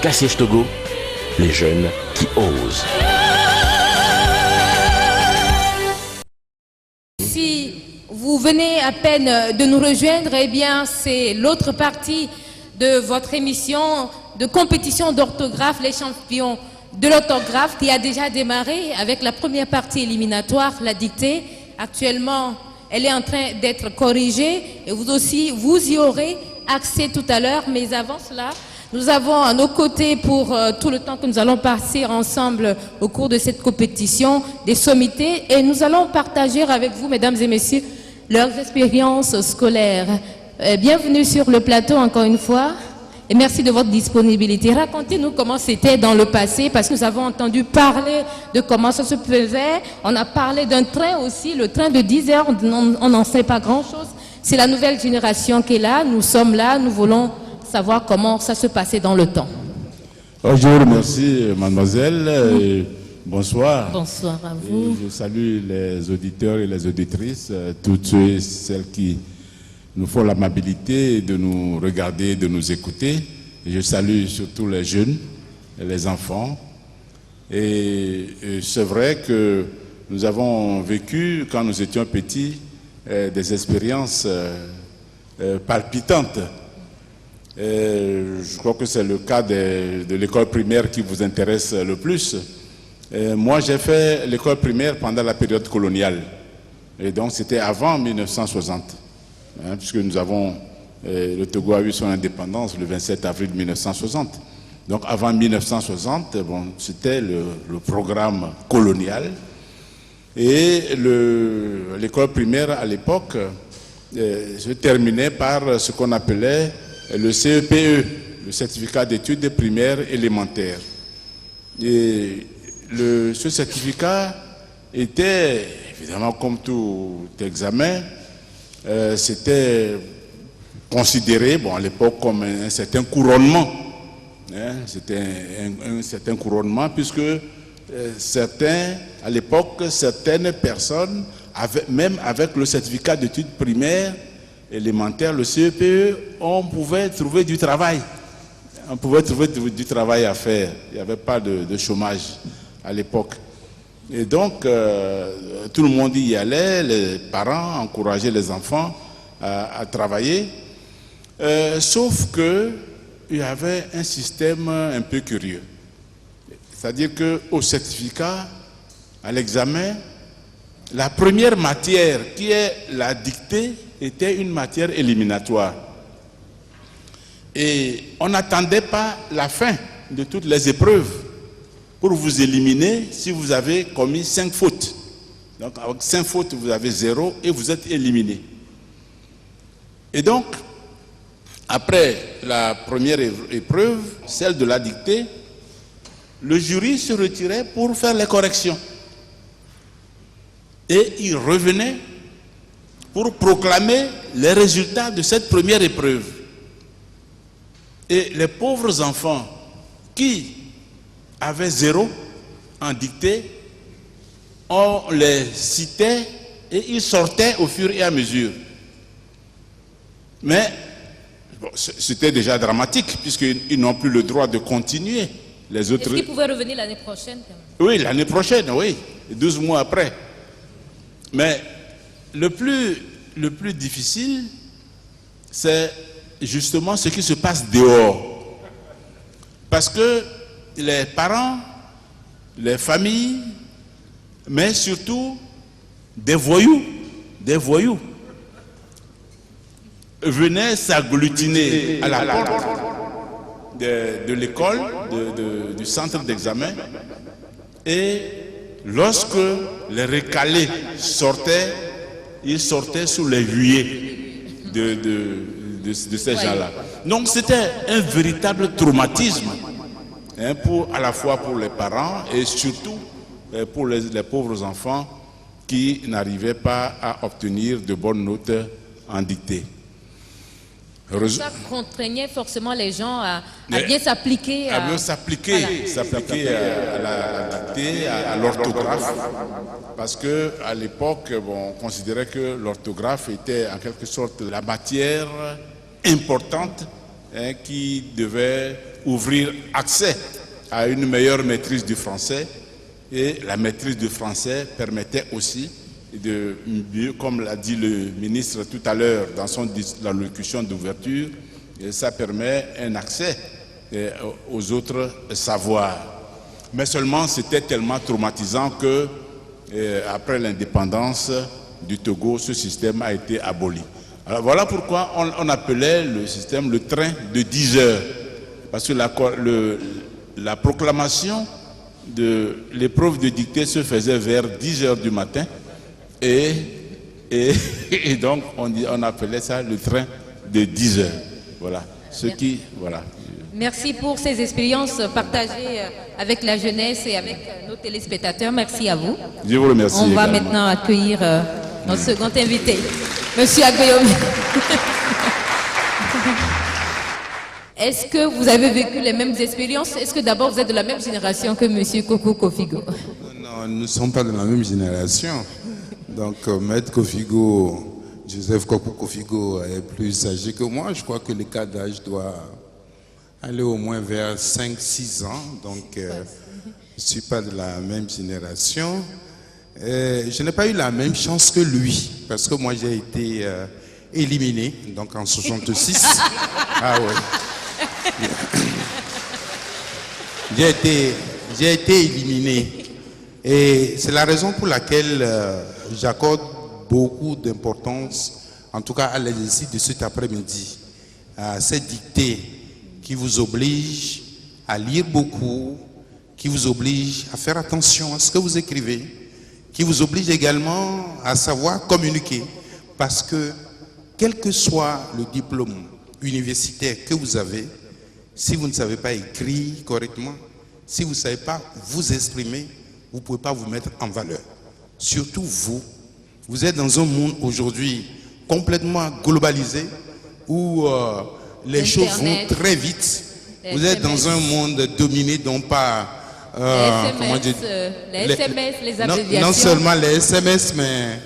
Cassiège Togo, les jeunes qui osent. Si vous venez à peine de nous rejoindre, eh bien c'est l'autre partie de votre émission de compétition d'orthographe, les champions de l'orthographe, qui a déjà démarré avec la première partie éliminatoire, la dictée. Actuellement, elle est en train d'être corrigée et vous aussi, vous y aurez accès tout à l'heure. Mais avant cela, nous avons à nos côtés pour tout le temps que nous allons passer ensemble au cours de cette compétition des sommités et nous allons partager avec vous, mesdames et messieurs, leurs expériences scolaires. Bienvenue sur le plateau encore une fois et merci de votre disponibilité. Racontez-nous comment c'était dans le passé parce que nous avons entendu parler de comment ça se faisait. On a parlé d'un train aussi, le train de 10 heures, on n'en sait pas grand-chose. C'est la nouvelle génération qui est là, nous sommes là, nous voulons savoir comment ça se passait dans le temps. Je vous remercie, mademoiselle. Et bonsoir. Bonsoir à vous. Et je salue les auditeurs et les auditrices, toutes ceux et celles qui nous font l'amabilité de nous regarder, de nous écouter. Et je salue surtout les jeunes, les enfants. Et c'est vrai que nous avons vécu, quand nous étions petits, des expériences palpitantes. Je crois que c'est le cas de l'école primaire qui vous intéresse le plus. Moi, j'ai fait l'école primaire pendant la période coloniale. Et donc, c'était avant 1960. Puisque nous avons, le Togo a eu son indépendance le 27 avril 1960. Donc, avant 1960, bon, c'était le programme colonial. Et l'école primaire, à l'époque, se terminait par ce qu'on appelait le CEPE, le certificat d'études primaires élémentaires. Et ce certificat était, évidemment, comme tout examen, c'était considéré, bon, à l'époque, comme un certain couronnement. C'était un certain couronnement, puisque à l'époque, certaines personnes, même avec le certificat d'études primaires élémentaires, le CEPE, on pouvait trouver du travail. On pouvait trouver du travail à faire. Il n'y avait pas de chômage à l'époque. Et donc, tout le monde y allait, les parents encourageaient les enfants à travailler. Sauf qu'il y avait un système un peu curieux. C'est-à-dire qu'au certificat, à l'examen, la première matière qui est la dictée était une matière éliminatoire. Et on n'attendait pas la fin de toutes les épreuves pour vous éliminer si vous avez commis 5 fautes. Donc avec 5 fautes, vous avez 0 et vous êtes éliminé. Et donc, après la première épreuve, celle de la dictée, le jury se retirait pour faire les corrections. Et il revenait pour proclamer les résultats de cette première épreuve. Et les pauvres enfants qui avaient 0 en dictée, on les citait et ils sortaient au fur et à mesure. Mais bon, c'était déjà dramatique puisqu'ils n'ont plus le droit de continuer. Les autres... Est-ce qu'ils pouvaient revenir l'année prochaine quand même? Oui, l'année prochaine, oui, 12 mois après. Mais le plus difficile, c'est justement ce qui se passe dehors. Parce que les parents, les familles, mais surtout des voyous, venaient s'agglutiner à la porte de l'école, du centre d'examen, et lorsque les recalés sortaient, ils sortaient sous les huées de ces gens-là. Donc c'était un véritable traumatisme, à la fois pour les parents et surtout pour les pauvres enfants qui n'arrivaient pas à obtenir de bonnes notes en dictée. Ça contraignait forcément les gens à bien s'appliquer à la dictée, à l'orthographe, parce que à l'époque, bon, on considérait que l'orthographe était en quelque sorte la matière importante qui devait ouvrir accès à une meilleure maîtrise du français. Et la maîtrise du français permettait aussi de mieux, comme l'a dit le ministre tout à l'heure dans son allocution d'ouverture, ça permet un accès aux autres savoirs. Mais seulement c'était tellement traumatisant que après l'indépendance du Togo, ce système a été aboli. Alors voilà pourquoi on appelait le système le train de 10 heures. Parce que la proclamation de l'épreuve de dictée se faisait vers 10 heures du matin et donc on appelait ça le train de 10 heures. Voilà. Voilà. Merci pour ces expériences partagées avec la jeunesse et avec nos téléspectateurs. Merci à vous. Je vous remercie. On va également maintenant accueillir notre second invité, Monsieur Agbeyomi. Est-ce que vous avez vécu les mêmes expériences? Est-ce que d'abord vous êtes de la même génération que Monsieur Koko Kofigo? Non, nous ne sommes pas de la même génération. Donc, Maître Kofigo, Joseph Koko Kofigo est plus âgé que moi. Je crois que l'écart d'âge doit aller au moins vers 5-6 ans. Donc, je ne suis pas de la même génération. Je n'ai pas eu la même chance que lui, parce que moi j'ai été éliminé, donc en 66. Ah ouais. J'ai été éliminé. Et c'est la raison pour laquelle j'accorde beaucoup d'importance, en tout cas à l'exercice de cet après-midi, à cette dictée qui vous oblige à lire beaucoup, qui vous oblige à faire attention à ce que vous écrivez, qui vous oblige également à savoir communiquer. Parce que, quel que soit le diplôme universitaire que vous avez, si vous ne savez pas écrire correctement, si vous ne savez pas vous exprimer, vous ne pouvez pas vous mettre en valeur. Surtout vous. Vous êtes dans un monde aujourd'hui complètement globalisé où les choses vont très vite. Vous êtes dans un monde dominé non pas les SMS, les abréviations. Non seulement les SMS, mais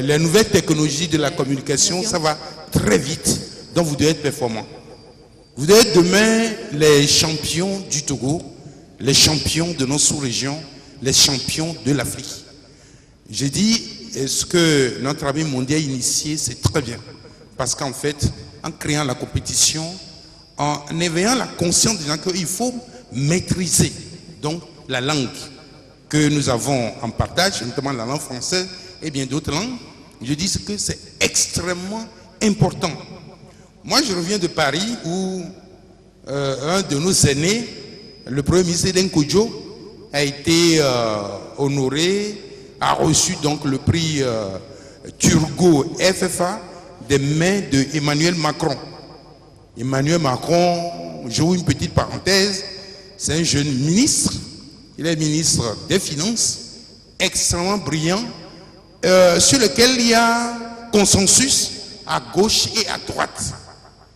les nouvelles technologies de la communication, ça va très vite. Donc vous devez être performant. Vous devez être demain les champions du Togo, les champions de nos sous-régions, les champions de l'Afrique. J'ai dit, ce que notre ami mondial initié, c'est très bien. Parce qu'en fait, en créant la compétition, en éveillant la conscience des gens qu'il faut maîtriser donc la langue que nous avons en partage, notamment la langue française et bien d'autres langues, je dis que c'est extrêmement important. Moi, je reviens de Paris où un de nos aînés, le premier ministre Eden Kodjo, a été honoré, a reçu donc le prix Turgot FFA des mains de Emmanuel Macron. Emmanuel Macron, j'ouvre une petite parenthèse, c'est un jeune ministre, il est ministre des Finances, extrêmement brillant, sur lequel il y a consensus à gauche et à droite,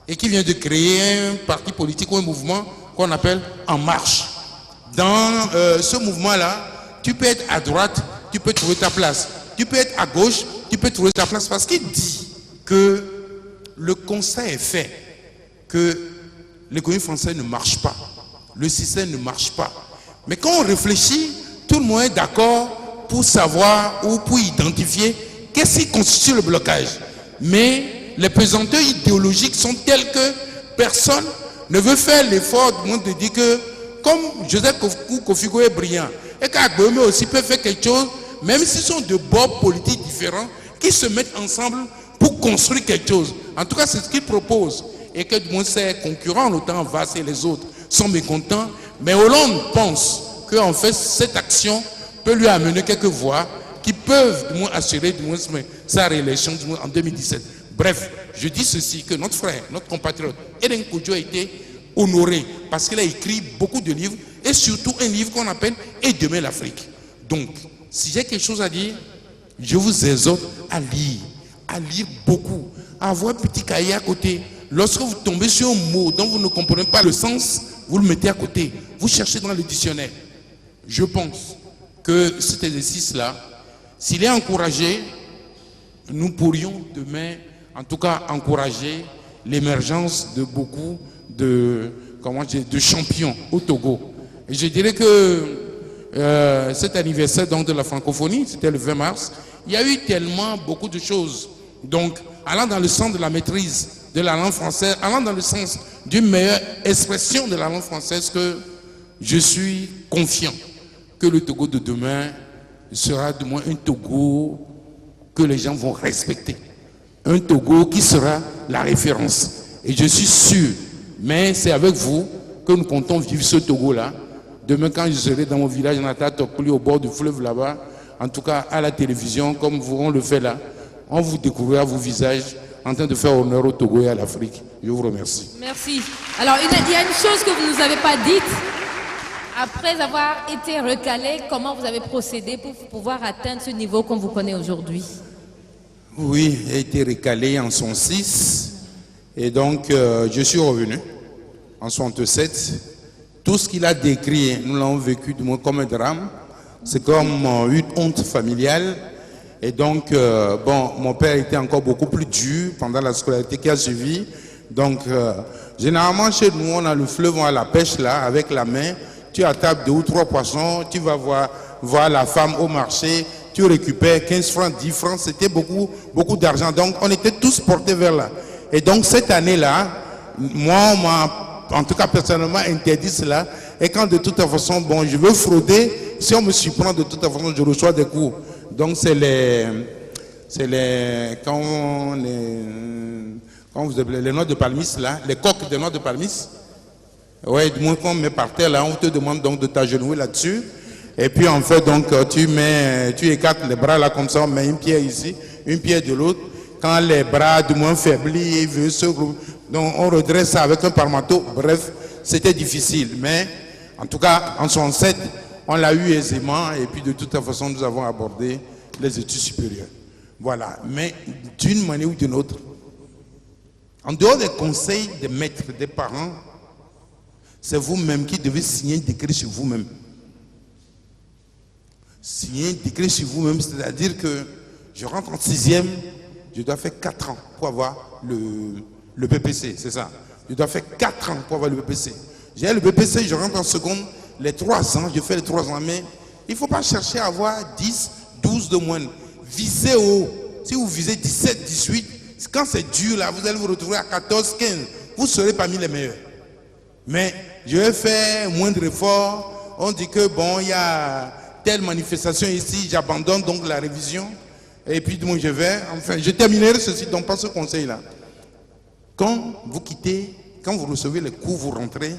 et qui vient de créer un parti politique ou un mouvement qu'on appelle En Marche. Dans ce mouvement-là, tu peux être à droite, tu peux trouver ta place. Tu peux être à gauche, tu peux trouver ta place, parce qu'il dit que le constat est fait que l'économie française ne marche pas, le système ne marche pas. Mais quand on réfléchit, tout le monde est d'accord pour savoir ou pour identifier qu'est-ce qui constitue le blocage. Mais les pesanteurs idéologiques sont tels que personne ne veut faire l'effort de dire que, comme Joseph Kofigo est brillant, et qu'Agbeyomi aussi peut faire quelque chose, même s'ils sont de bords politiques différents, qui se mettent ensemble pour construire quelque chose. En tout cas, c'est ce qu'ils proposent. Et que du moins ses concurrents, notamment Vasse et les autres, sont mécontents. Mais Hollande pense qu'en fait, cette action peut lui amener quelques voix qui peuvent du moins assurer du moins sa réélection du moins en 2017. Bref, je dis ceci, que notre frère, notre compatriote, Eden Kodjo a été honoré parce qu'il a écrit beaucoup de livres et surtout un livre qu'on appelle « Et demain l'Afrique ». Donc, si j'ai quelque chose à dire, je vous exhorte à lire beaucoup, à avoir un petit cahier à côté. Lorsque vous tombez sur un mot dont vous ne comprenez pas le sens, vous le mettez à côté. Vous cherchez dans le dictionnaire. Je pense que cet exercice-là, s'il est encouragé, nous pourrions demain, en tout cas, encourager l'émergence de beaucoup de de champion au Togo. Et je dirais que cet anniversaire donc, de la francophonie, c'était le 20 mars, il y a eu tellement beaucoup de choses. Donc, allant dans le sens de la maîtrise de la langue française, allant dans le sens d'une meilleure expression de la langue française, que je suis confiant que le Togo de demain sera du moins un Togo que les gens vont respecter. Un Togo qui sera la référence. Et je suis sûr, mais c'est avec vous que nous comptons vivre ce Togo-là. Demain, quand je serai dans mon village natal, au bord du fleuve là-bas, en tout cas à la télévision, comme on le fait là, on vous découvrira vos visages en train de faire honneur au Togo et à l'Afrique. Je vous remercie. Merci. Alors, il y a une chose que vous ne nous avez pas dite. Après avoir été recalé, comment vous avez procédé pour pouvoir atteindre ce niveau qu'on vous connaît aujourd'hui? Oui, j'ai été recalé en 1966 et donc je suis revenu en 1967. Tout ce qu'il a décrit, nous l'avons vécu du moins comme un drame. C'est comme une honte familiale. Et donc, bon, mon père était encore beaucoup plus dur pendant la scolarité qui a suivi. Donc, généralement, chez nous, on a le fleuve, on a la pêche là, avec la main. Tu attrapes 2 ou 3 poissons, tu vas voir la femme au marché, tu récupères 15 francs, 10 francs, c'était beaucoup d'argent. Donc, on était tous portés vers là. Et donc, cette année-là, moi, on m'a, en tout cas personnellement, interdit cela. Et quand de toute façon, bon, je veux frauder, si on me surprend de toute façon, je reçois des coups. Donc, quand vous appelez les noix de palmis, là, les coques de noix de palmis. Oui, du moins qu'on met par terre, là, on te demande donc de t'agenouiller là-dessus. Et puis, en fait, donc, tu écartes les bras là comme ça, on met une pierre ici, une pierre de l'autre. Quand les bras, du moins, faiblis, veulent se grouper, donc on redresse ça avec un parmato. Bref, c'était difficile. Mais, en tout cas, en 67, on l'a eu aisément. Et puis, de toute façon, nous avons abordé les études supérieures. Voilà. Mais, d'une manière ou d'une autre, en dehors des conseils des maîtres, des parents, c'est vous-même qui devez signer un décret sur vous-même. Signer un décret sur vous-même, c'est-à-dire que je rentre en 6e, je dois faire 4 ans pour avoir le BPC, c'est ça. Je dois faire 4 ans pour avoir le BPC. J'ai le BPC, je rentre en seconde, les 3 ans, je fais les 3 ans, mais il ne faut pas chercher à avoir 10, 12 de moyenne. Visez haut. Si vous visez 17, 18, quand c'est dur là, vous allez vous retrouver à 14, 15. Vous serez parmi les meilleurs. Mais je vais faire moins de efforts. On dit que bon, il y a telle manifestation ici, j'abandonne donc la révision. Et puis moi je vais, enfin, je terminerai ceci, donc pas ce conseil-là. Quand vous quittez, quand vous recevez les cours, vous rentrez,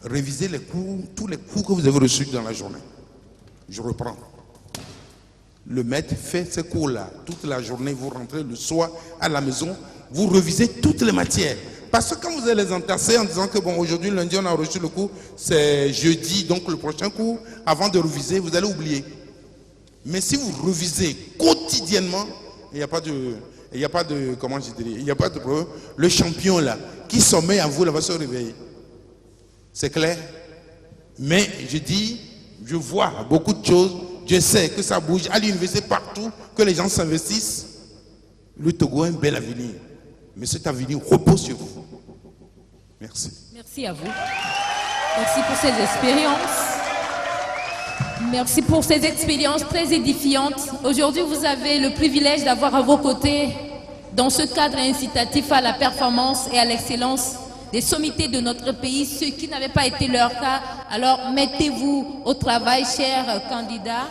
révisez les cours, tous les cours que vous avez reçus dans la journée. Je reprends. Le maître fait ces cours-là toute la journée, vous rentrez le soir à la maison, vous revisez toutes les matières. Parce que quand vous allez les entasser en disant que bon, aujourd'hui, lundi, on a reçu le cours, c'est jeudi, donc le prochain cours, avant de réviser, vous allez oublier. Mais si vous revisez quotidiennement, il n'y a pas de, comment je dirais, il n'y a pas de problème. Le champion là, qui sommeille à vous, là, va se réveiller. C'est clair? Mais je dis, je vois beaucoup de choses, je sais que ça bouge à l'université partout, que les gens s'investissent. Le Togo a un bel avenir. Mais cet avenir repose sur vous. Merci. Merci à vous. Merci pour ces expériences. Merci pour ces expériences très édifiantes. Aujourd'hui, vous avez le privilège d'avoir à vos côtés, dans ce cadre incitatif à la performance et à l'excellence, des sommités de notre pays, ce qui n'avait pas été leur cas. Alors, mettez-vous au travail, chers candidats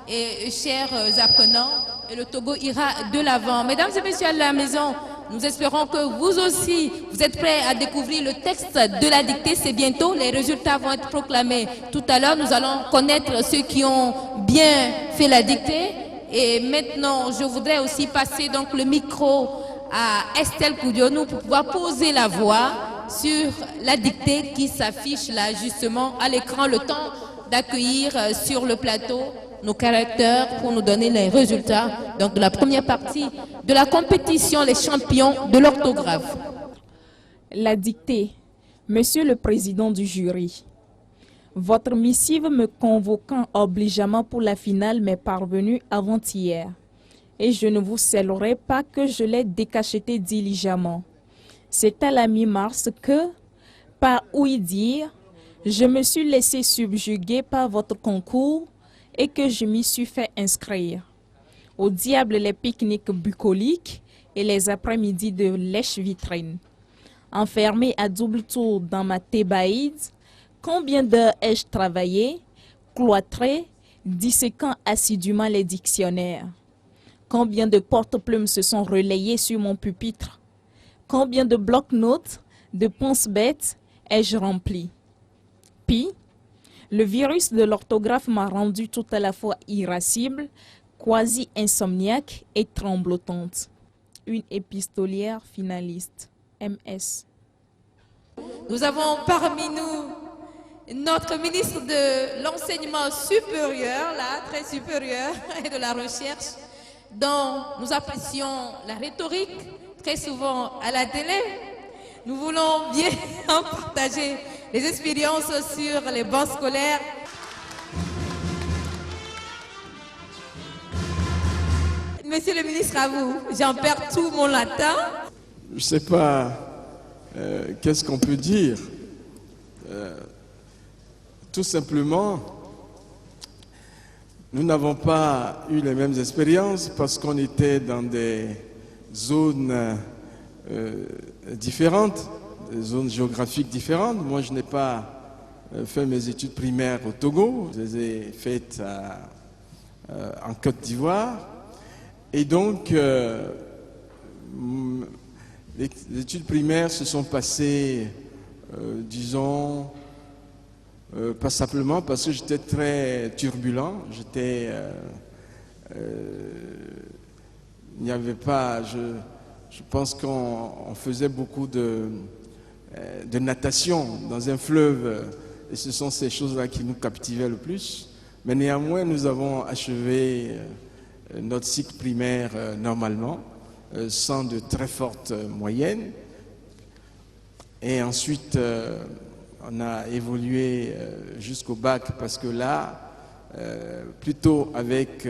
et chers apprenants, et le Togo ira de l'avant. Mesdames et messieurs à la maison, nous espérons que vous aussi, vous êtes prêts à découvrir le texte de la dictée. C'est bientôt, les résultats vont être proclamés. Tout à l'heure, nous allons connaître ceux qui ont bien fait la dictée. Et maintenant, je voudrais aussi passer donc le micro à Estelle Koudionou pour pouvoir poser la voix sur la dictée qui s'affiche là justement à l'écran. Le temps d'accueillir sur le plateau nos caractères pour nous donner les résultats donc de la première partie de la compétition, les champions de l'orthographe. La dictée. Monsieur le Président du jury, votre missive me convoquant obligeamment pour la finale m'est parvenue avant-hier et je ne vous scellerai pas que je l'ai décachetée diligemment. C'est à la mi-mars que, par ouï-dire, je me suis laissé subjuguer par votre concours et que je m'y suis fait inscrire. Au diable les pique-niques bucoliques et les après-midi de lèche-vitrine. Enfermé à double tour dans ma thébaïde, combien d'heures ai-je travaillé, cloîtré, disséquant assidûment les dictionnaires? Combien de porte-plumes se sont relayés sur mon pupitre? Combien de bloc-notes, de ponce-bêtes ai-je rempli? Puis, le virus de l'orthographe m'a rendu tout à la fois irascible, quasi insomniaque et tremblotante. Une épistolière finaliste. MS. Nous avons parmi nous notre ministre de l'enseignement supérieur, là, très supérieur, et de la recherche, dont nous apprécions la rhétorique, très souvent à la télé. Nous voulons bien partager les expériences sur les bancs scolaires. Monsieur le ministre, à vous, j'en perds tout mon latin. Je ne sais pas qu'est-ce qu'on peut dire. Tout simplement, nous n'avons pas eu les mêmes expériences parce qu'on était dans des zones différentes, des zones géographiques différentes. Moi, je n'ai pas fait mes études primaires au Togo, je les ai faites en Côte d'Ivoire. Et donc, les études primaires se sont passées, disons, pas simplement parce que j'étais très turbulent, il n'y avait pas, je pense qu'on faisait beaucoup de natation dans un fleuve, et ce sont ces choses-là qui nous captivaient le plus. Mais néanmoins, nous avons achevé notre cycle primaire normalement, sans de très fortes moyennes. Et ensuite, on a évolué jusqu'au bac parce que là, plutôt avec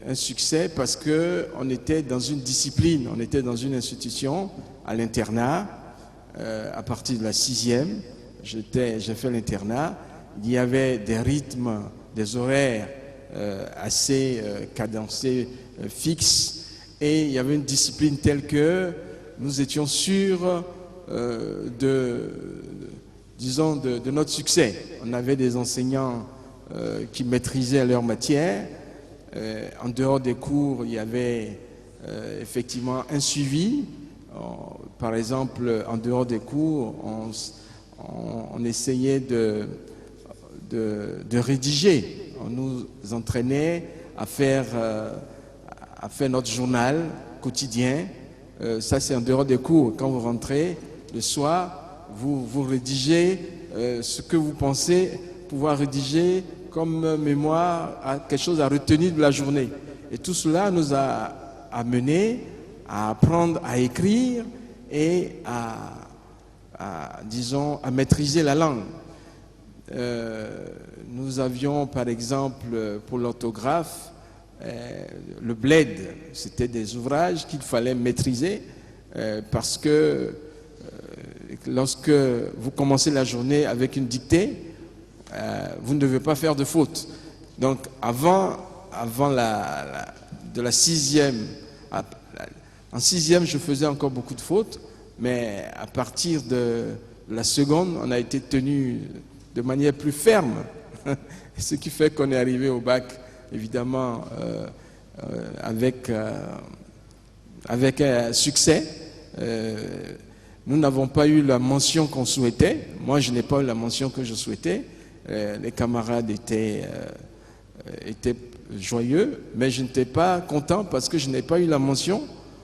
un succès parce qu'on était dans une discipline, on était dans une institution, à l'internat, à partir de la 6e, j'ai fait l'internat, il y avait des rythmes, des horaires assez cadencés, fixes, et il y avait une discipline telle que nous étions sûrs de notre succès. On avait des enseignants qui maîtrisaient leur matière. En dehors des cours, il y avait effectivement un suivi. Par exemple, en dehors des cours, on essayait de rédiger. On nous entraînait à faire notre journal quotidien. Ça, c'est en dehors des cours. Quand vous rentrez le soir, vous rédigez ce que vous pensez pouvoir rédiger comme mémoire, à quelque chose à retenir de la journée. Et tout cela nous a amené à apprendre à écrire et disons, à maîtriser la langue. Nous avions, par exemple, pour l'orthographe, le bled. C'était des ouvrages qu'il fallait maîtriser parce que lorsque vous commencez la journée avec une dictée, vous ne devez pas faire de fautes. Donc, avant de la 6e, en 6e, je faisais encore beaucoup de fautes, mais à partir de la seconde, on a été tenu de manière plus ferme. Ce qui fait qu'on est arrivé au bac, évidemment, avec un succès. Nous n'avons pas eu la mention qu'on souhaitait. Moi, je n'ai pas eu la mention que je souhaitais. Les camarades étaient joyeux, mais je n'étais pas content parce que je n'ai pas eu la mention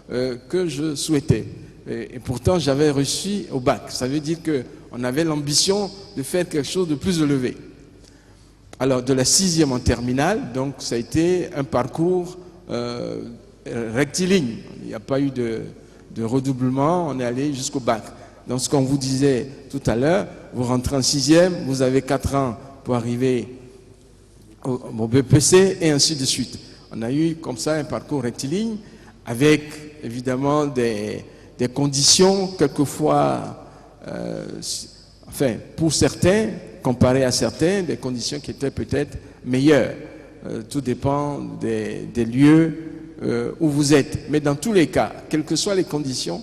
que je souhaitais. Et pourtant, j'avais reçu au bac. Ça veut dire qu'on avait l'ambition de faire quelque chose de plus élevé. Alors, de la 6e en terminale, donc ça a été un parcours rectiligne. Il n'y a pas eu de redoublement, on est allé jusqu'au bac. Donc, ce qu'on vous disait tout à l'heure, vous rentrez en 6e, vous avez 4 ans pour arriver au BPC et ainsi de suite. On a eu comme ça un parcours rectiligne avec évidemment des conditions quelquefois, enfin pour certains, comparé à certains, des conditions qui étaient peut-être meilleures. Tout dépend des lieux où vous êtes. Mais dans tous les cas, quelles que soient les conditions,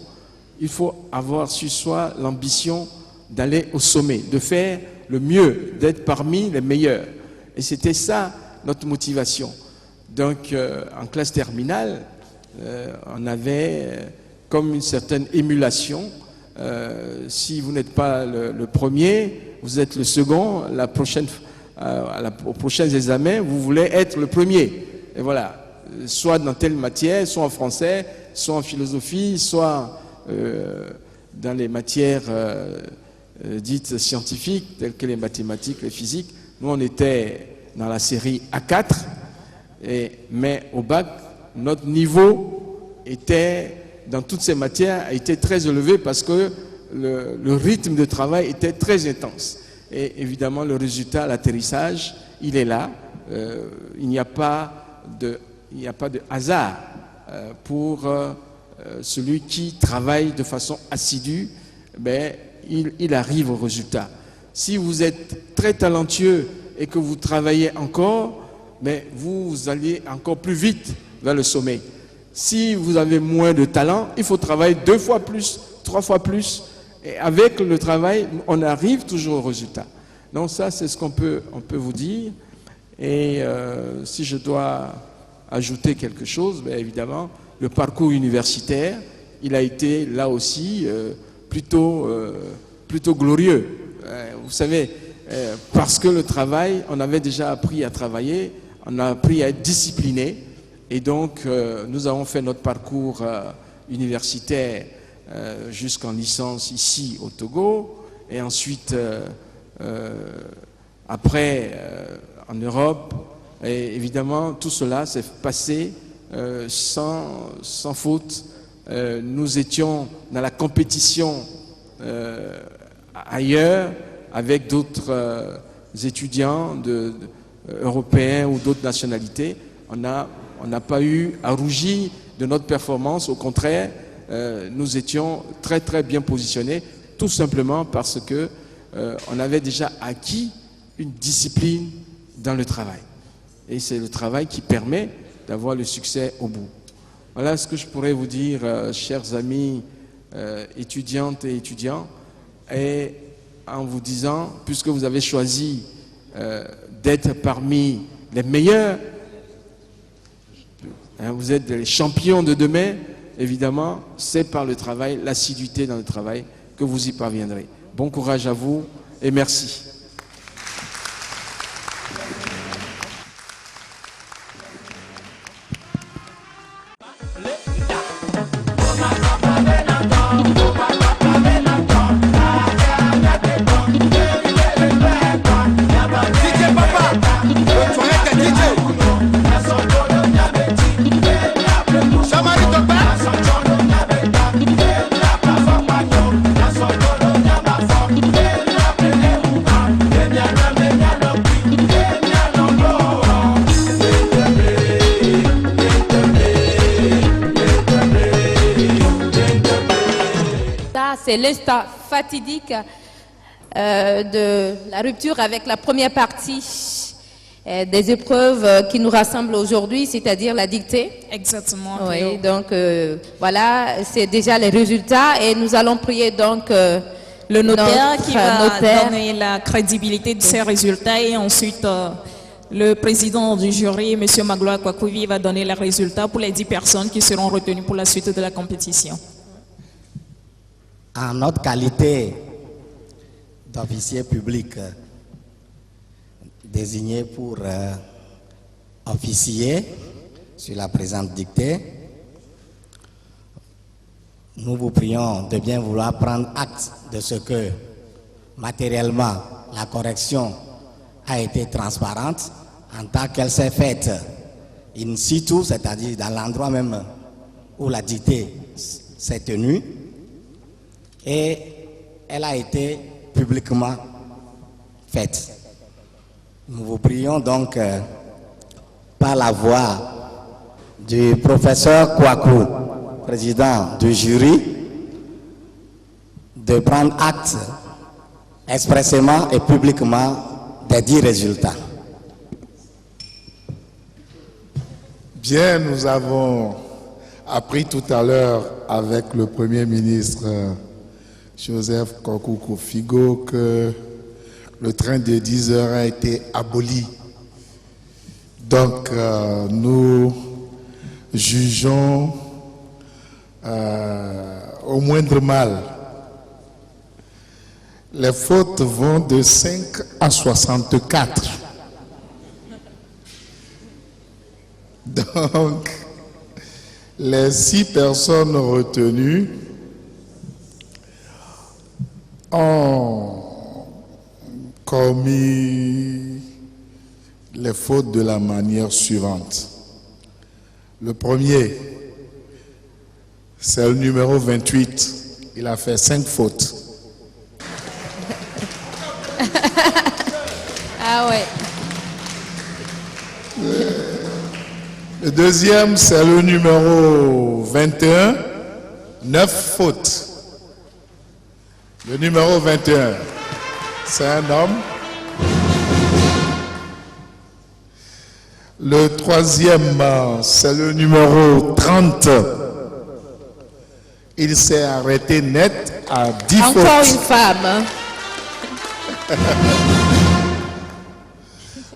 il faut avoir sur soi l'ambition d'aller au sommet, de faire le mieux, d'être parmi les meilleurs. Et c'était ça notre motivation. Donc en classe terminale, on avait comme une certaine émulation. Si vous n'êtes pas le premier, vous êtes le second. Aux prochains examens, vous voulez être le premier. Et voilà, soit dans telle matière, soit en français, soit en philosophie, soit dans les matières dites scientifiques, telles que les mathématiques, les physiques. Nous, on était dans la série A4, mais au bac, notre niveau était, dans toutes ces matières, a été très élevé parce que le rythme de travail était très intense. Et évidemment, le résultat, l'atterrissage, il est là. Il n'y a pas de hasard pour celui qui travaille de façon assidue. Ben, il arrive au résultat. Si vous êtes très talentueux et que vous travaillez encore, ben, vous allez encore plus vite vers le sommet. Si vous avez moins de talent, il faut travailler 2 fois plus, 3 fois plus. Et avec le travail, on arrive toujours au résultat. Donc ça, c'est ce qu'on peut vous dire. Et si je dois ajouter quelque chose, bien évidemment, le parcours universitaire, il a été là aussi plutôt glorieux. Vous savez, parce que le travail, on avait déjà appris à travailler, on a appris à être discipliné. Et donc, nous avons fait notre parcours universitaire jusqu'en licence ici au Togo, et ensuite après en Europe, et évidemment tout cela s'est passé sans faute. Nous étions dans la compétition ailleurs avec d'autres étudiants européens ou d'autres nationalités. On n'a pas eu à rougir de notre performance, au contraire. Nous étions très très bien positionnés, tout simplement parce que on avait déjà acquis une discipline dans le travail. Et c'est le travail qui permet d'avoir le succès au bout. Voilà ce que je pourrais vous dire, chers amis étudiantes et étudiants, et en vous disant, puisque vous avez choisi d'être parmi les meilleurs, vous êtes les champions de demain. Évidemment, c'est par le travail, l'assiduité dans le travail que vous y parviendrez. Bon courage à vous et merci. C'est l'instant fatidique de la rupture avec la première partie des épreuves qui nous rassemblent aujourd'hui, c'est-à-dire la dictée. Exactement. Oui, donc voilà, c'est déjà les résultats et nous allons prier donc le notaire qui va donner la crédibilité de ces résultats et ensuite le président du jury, M. Magloire Kwakouvi, va donner les résultats pour les 10 personnes qui seront retenues pour la suite de la compétition. En notre qualité d'officier public désigné pour officier sur la présente dictée, nous vous prions de bien vouloir prendre acte de ce que matériellement la correction a été transparente en tant qu'elle s'est faite in situ, c'est-à-dire dans l'endroit même où la dictée s'est tenue, et elle a été publiquement faite. Nous vous prions donc par la voix du professeur Kouakou, président du jury, de prendre acte expressément et publiquement des 10 résultats. Bien, nous avons appris tout à l'heure avec le Premier ministre Joseph Kokou Figo que le train de 10 heures a été aboli. Donc, nous jugeons au moindre mal. Les fautes vont de 5 à 64. Donc, les 6 personnes retenues ont commis les fautes de la manière suivante. Le premier, c'est le numéro 28. Il a fait 5 fautes. Ah ouais. Le deuxième, c'est le numéro 21. 9 fautes. Le numéro 21, c'est un homme. Le troisième, c'est le numéro 30. Il s'est arrêté net à 10 fautes. Encore une femme.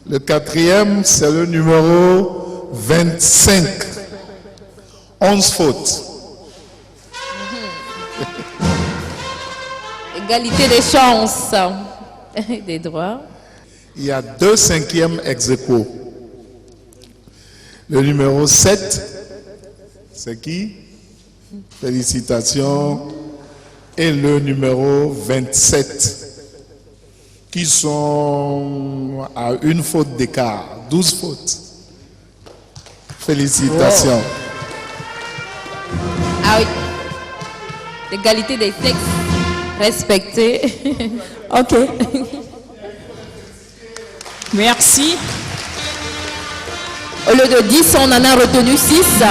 Le quatrième, c'est le numéro 25. 11 fautes. Égalité des chances. Des droits. Il y a 2 cinquièmes ex aequo. Le numéro 7, c'est qui? Félicitations. Et le numéro 27, qui sont à 1 faute d'écart, 12 fautes. Félicitations. Wow. Ah oui. L'égalité des sexes respectée. Ok. Merci. Au lieu de 10, on en a retenu 6.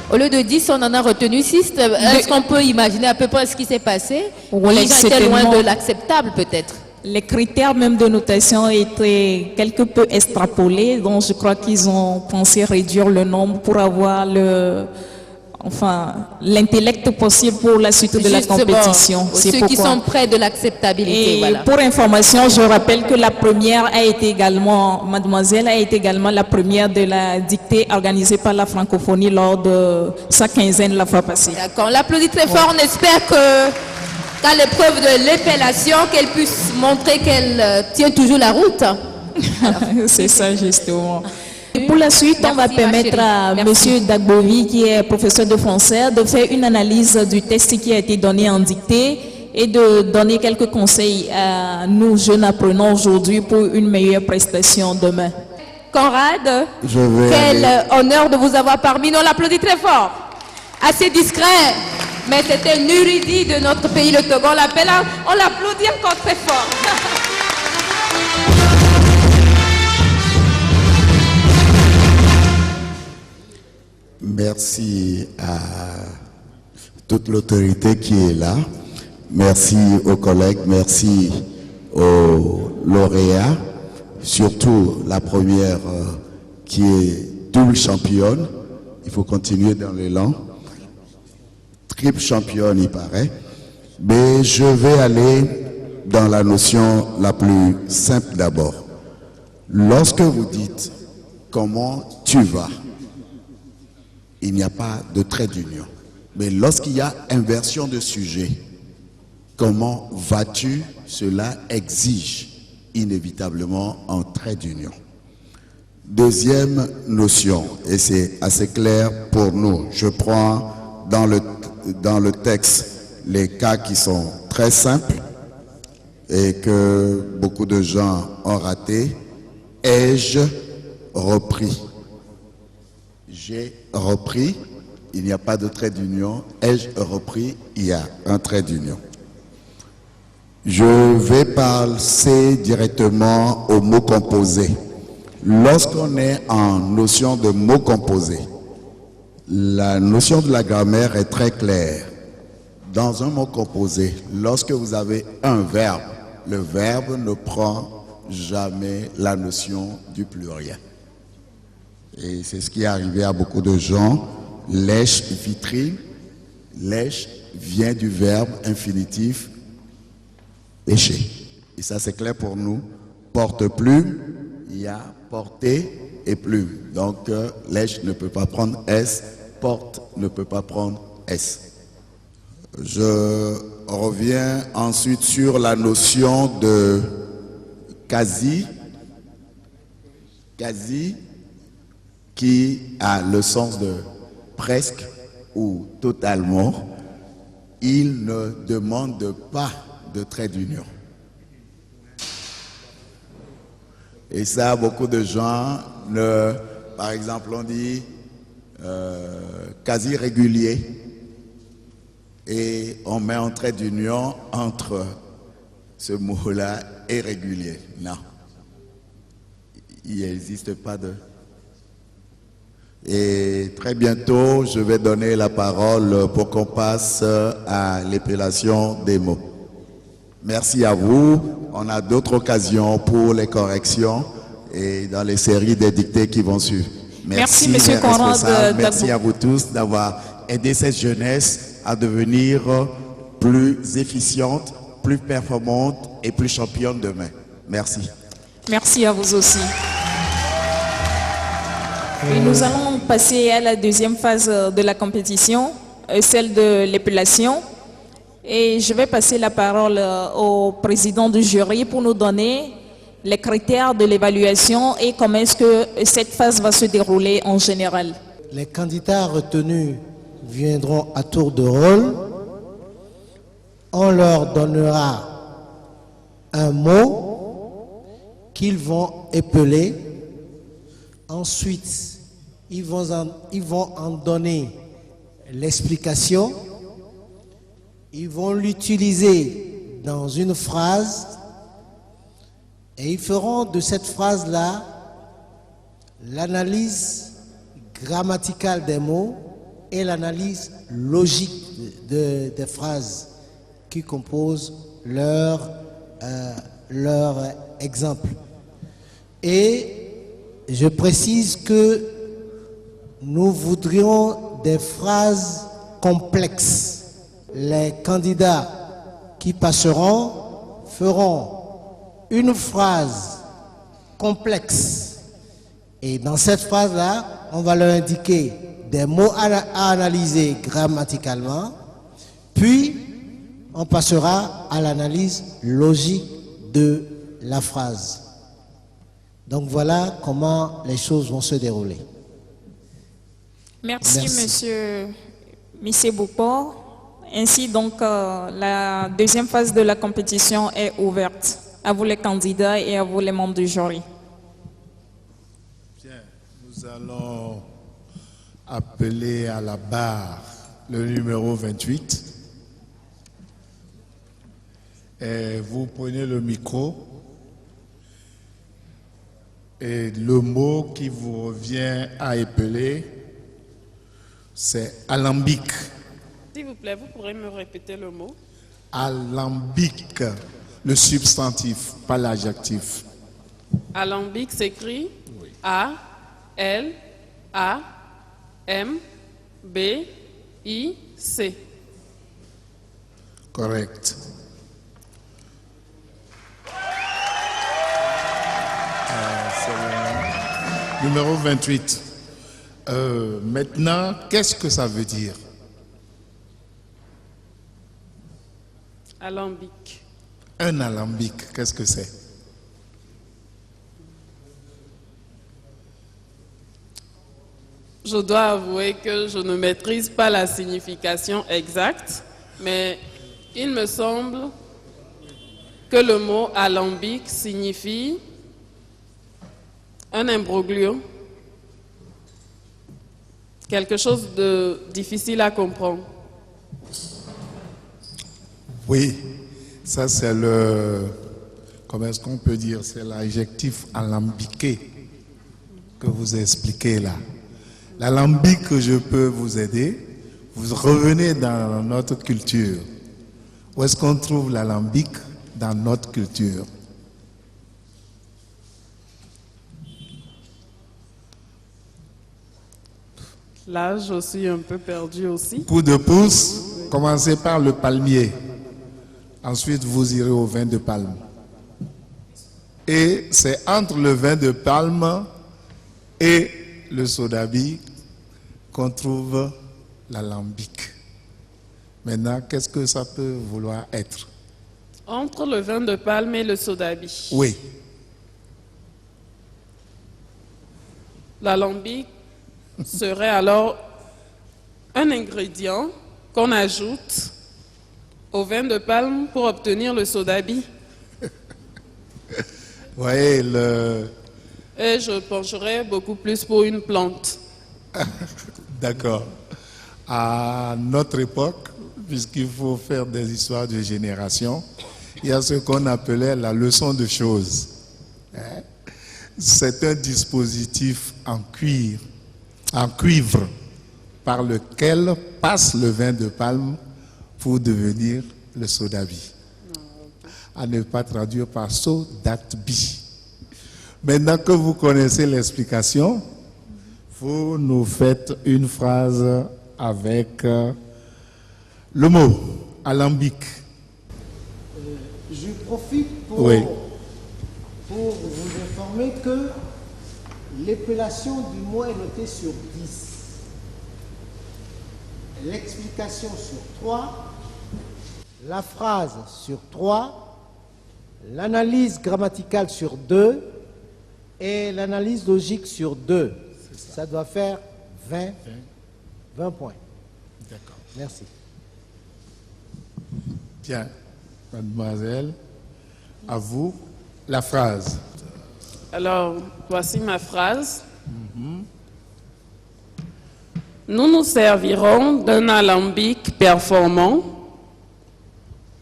Au lieu de 10, on en a retenu 6. Est-ce qu'on peut imaginer à peu près ce qui s'est passé? Oui, Les gens étaient loin de l'acceptable peut-être. Les critères même de notation étaient quelque peu extrapolés, donc je crois qu'ils ont pensé réduire le nombre pour avoir l'intellect possible pour la suite de la compétition. C'est ceux qui sont près de l'acceptabilité. Et voilà. pour information, je rappelle que la première a été également, mademoiselle a été également la première de la dictée organisée par la francophonie lors de sa quinzaine la fois passée. D'accord, on l'applaudit très fort, on espère qu'à l'épreuve de l'épellation, qu'elle puisse montrer qu'elle tient toujours la route. C'est ça justement. Et pour la suite, on va permettre à M. Dagbovi, qui est professeur de français, de faire une analyse du texte qui a été donné en dictée et de donner quelques conseils à nous, jeunes apprenants aujourd'hui, pour une meilleure prestation demain. Conrad, quel honneur de vous avoir parmi nous. On l'applaudit très fort. Assez discret, mais c'était un érudit de notre pays, le Togo. On l'applaudit encore très fort. Merci à toute l'autorité qui est là. Merci aux collègues, merci aux lauréats, surtout la première qui est double championne. Il faut continuer dans l'élan. Triple championne, il paraît. Mais je vais aller dans la notion la plus simple d'abord. Lorsque vous dites comment tu vas, il n'y a pas de trait d'union. Mais lorsqu'il y a inversion de sujet, comment vas-tu, cela exige inévitablement un trait d'union. Deuxième notion, et c'est assez clair pour nous, je prends dans le texte les cas qui sont très simples et que beaucoup de gens ont raté. ai-je repris. J'ai repris, il n'y a pas de trait d'union. Ai-je repris, il y a un trait d'union. Je vais passer directement au mot composé. Lorsqu'on est en notion de mot composé, la notion de la grammaire est très claire. Dans un mot composé, lorsque vous avez un verbe, le verbe ne prend jamais la notion du pluriel. Et c'est ce qui est arrivé à beaucoup de gens. Lèche, vitrine. Lèche vient du verbe infinitif pêcher. Et ça, c'est clair pour nous. Porte-plume, il y a porter et plume. Donc, lèche ne peut pas prendre S, porte ne peut pas prendre S. Je reviens ensuite sur la notion de quasi. Quasi, qui a le sens de presque ou totalement. Il ne demande pas de trait d'union. Et ça, beaucoup de gens, par exemple, on dit quasi régulier et on met un trait d'union entre ce mot-là et régulier. Non. Il n'existe pas de... Et très bientôt, je vais donner la parole pour qu'on passe à l'épellation des mots. Merci à vous. On a d'autres occasions pour les corrections et dans les séries des dictées qui vont suivre. Merci Monsieur Conrad. Merci à vous tous d'avoir aidé cette jeunesse à devenir plus efficiente, plus performante et plus championne demain. Merci. Merci à vous aussi. Et nous allons passer à la deuxième phase de la compétition, celle de l'épellation. Et je vais passer la parole au président du jury pour nous donner les critères de l'évaluation et comment est-ce que cette phase va se dérouler en général. Les candidats retenus viendront à tour de rôle. On leur donnera un mot qu'ils vont épeler. Ensuite, ils vont en donner l'explication. Ils vont l'utiliser dans une phrase et ils feront de cette phrase-là l'analyse grammaticale des mots et l'analyse logique des phrases qui composent leur exemple. Et je précise que nous voudrions des phrases complexes. Les candidats qui passeront feront une phrase complexe. Et dans cette phrase-là, on va leur indiquer des mots à analyser grammaticalement. Puis, on passera à l'analyse logique de la phrase. Donc voilà comment les choses vont se dérouler. Merci. Monsieur Boupor. Ainsi donc, la deuxième phase de la compétition est ouverte. À vous les candidats et à vous les membres du jury. Bien, nous allons appeler à la barre le numéro 28. Et vous prenez le micro et le mot qui vous revient à épeler, c'est alambic. S'il vous plaît, vous pourrez me répéter le mot? Alambic, le substantif, pas l'adjectif. Alambic s'écrit oui. A-L-A-M-B-I-C. Correct. C'est le numéro 28. Maintenant, qu'est-ce que ça veut dire? Alambic. Un alambic, qu'est-ce que c'est? Je dois avouer que je ne maîtrise pas la signification exacte, mais il me semble que le mot alambic signifie un imbroglio, quelque chose de difficile à comprendre. Oui, ça c'est le, comment est-ce qu'on peut dire, c'est l'adjectif alambiqué que vous expliquez là. L'alambic, je peux vous aider. Vous revenez dans notre culture. Où est-ce qu'on trouve l'alambic dans notre culture? Là, je suis un peu perdu aussi. Coup de pouce, commencez par le palmier. Ensuite, vous irez au vin de palme. Et c'est entre le vin de palme et le sodabi qu'on trouve l'alambic. Maintenant, qu'est-ce que ça peut vouloir être? Entre le vin de palme et le sodabi. Oui. L'alambic serait alors un ingrédient qu'on ajoute au vin de palme pour obtenir le sodabi. Voyez, Et je pencherais beaucoup plus pour une plante. D'accord. À notre époque, puisqu'il faut faire des histoires de génération, il y a ce qu'on appelait la leçon de choses. C'est un dispositif en cuivre, par lequel passe le vin de palme pour devenir le sodabi. À ne pas traduire par sodatbi. Maintenant que vous connaissez l'explication, vous nous faites une phrase avec le mot alambic. Je profite pour, Oui. pour vous informer que l'épellation du mot est notée sur 10. L'explication sur 3, la phrase sur 3, l'analyse grammaticale sur 2 et l'analyse logique sur 2. Ça doit faire 20 points. D'accord. Merci. Tiens, mademoiselle, à vous la phrase. Alors, voici ma phrase. Nous nous servirons d'un alambic performant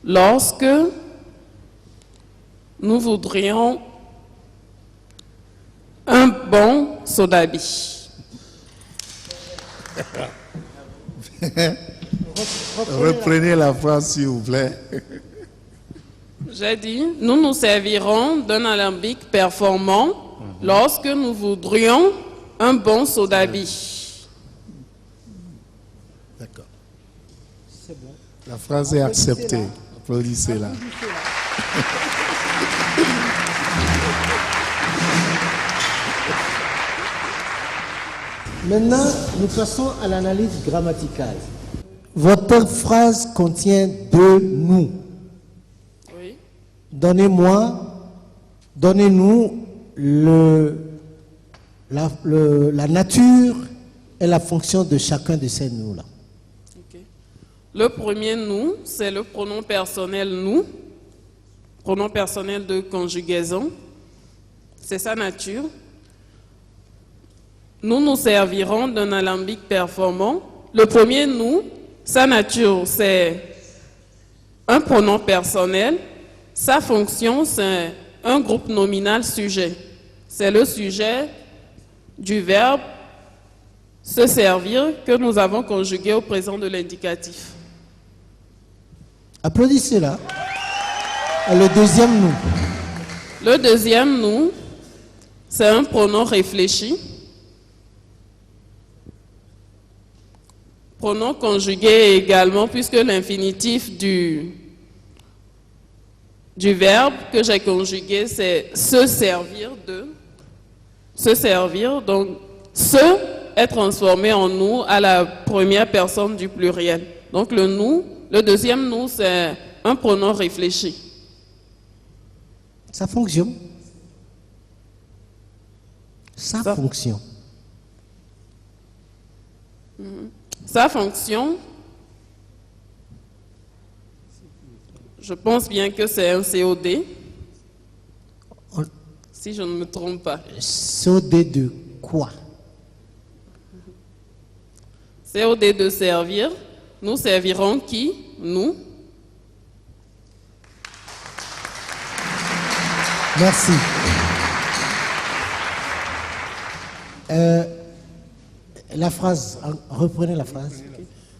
lorsque nous voudrions un bon sodabi. Reprenez la phrase, s'il vous plaît. J'ai dit, nous nous servirons d'un alambic performant lorsque nous voudrions un bon sodabi. D'accord. C'est bon. La phrase est acceptée. Applaudissez-la. Maintenant, nous passons à l'analyse grammaticale. Votre phrase contient deux nous. Oui. Donnez-nous la nature et la fonction de chacun de ces nous-là. Okay. Le premier nous, c'est le pronom personnel nous, pronom personnel de conjugaison. C'est sa nature. Nous nous servirons d'un alambic performant. Le premier nous, sa nature, c'est un pronom personnel. Sa fonction, c'est un groupe nominal sujet. C'est le sujet du verbe se servir que nous avons conjugué au présent de l'indicatif. Applaudissez-la. Et le deuxième nous. Le deuxième nous, c'est un pronom réfléchi. Pronom conjugué également, puisque l'infinitif du verbe que j'ai conjugué, c'est se servir de. Se servir, donc se est transformé en nous à la première personne du pluriel. Donc le nous, le deuxième nous, c'est un pronom réfléchi. Ça fonctionne. Ça fonctionne. Sa fonction, je pense bien que c'est un COD. si je ne me trompe pas. COD de quoi? COD de servir. Nous servirons qui? Nous. Merci. La phrase, reprenez la phrase.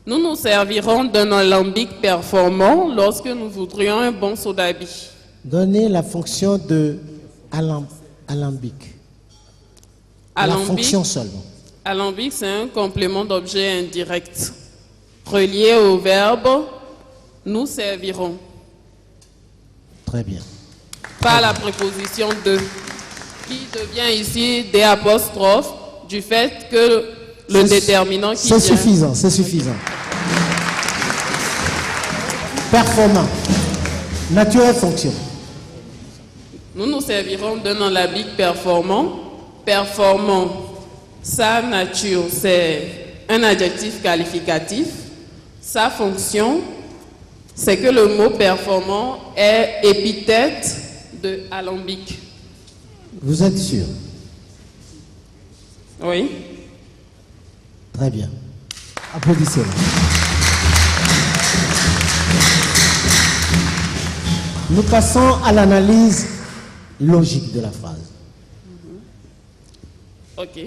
Nous nous servirons d'un alambic performant lorsque nous voudrions un bon sodabi. Donnez la fonction de alambic. La fonction seulement. Alambic, c'est un complément d'objet indirect relié au verbe nous servirons. Très bien. Par la préposition de, qui devient ici des apostrophes du fait que le déterminant qui vient... C'est suffisant, c'est suffisant. Performant. Nature et fonction. Nous nous servirons d'un alambic performant. Performant, sa nature, c'est un adjectif qualificatif. Sa fonction, c'est que le mot performant est épithète de alambic. Vous êtes sûr? Oui. Très bien. Applaudissez-le. Nous passons à l'analyse logique de la phrase. Ok.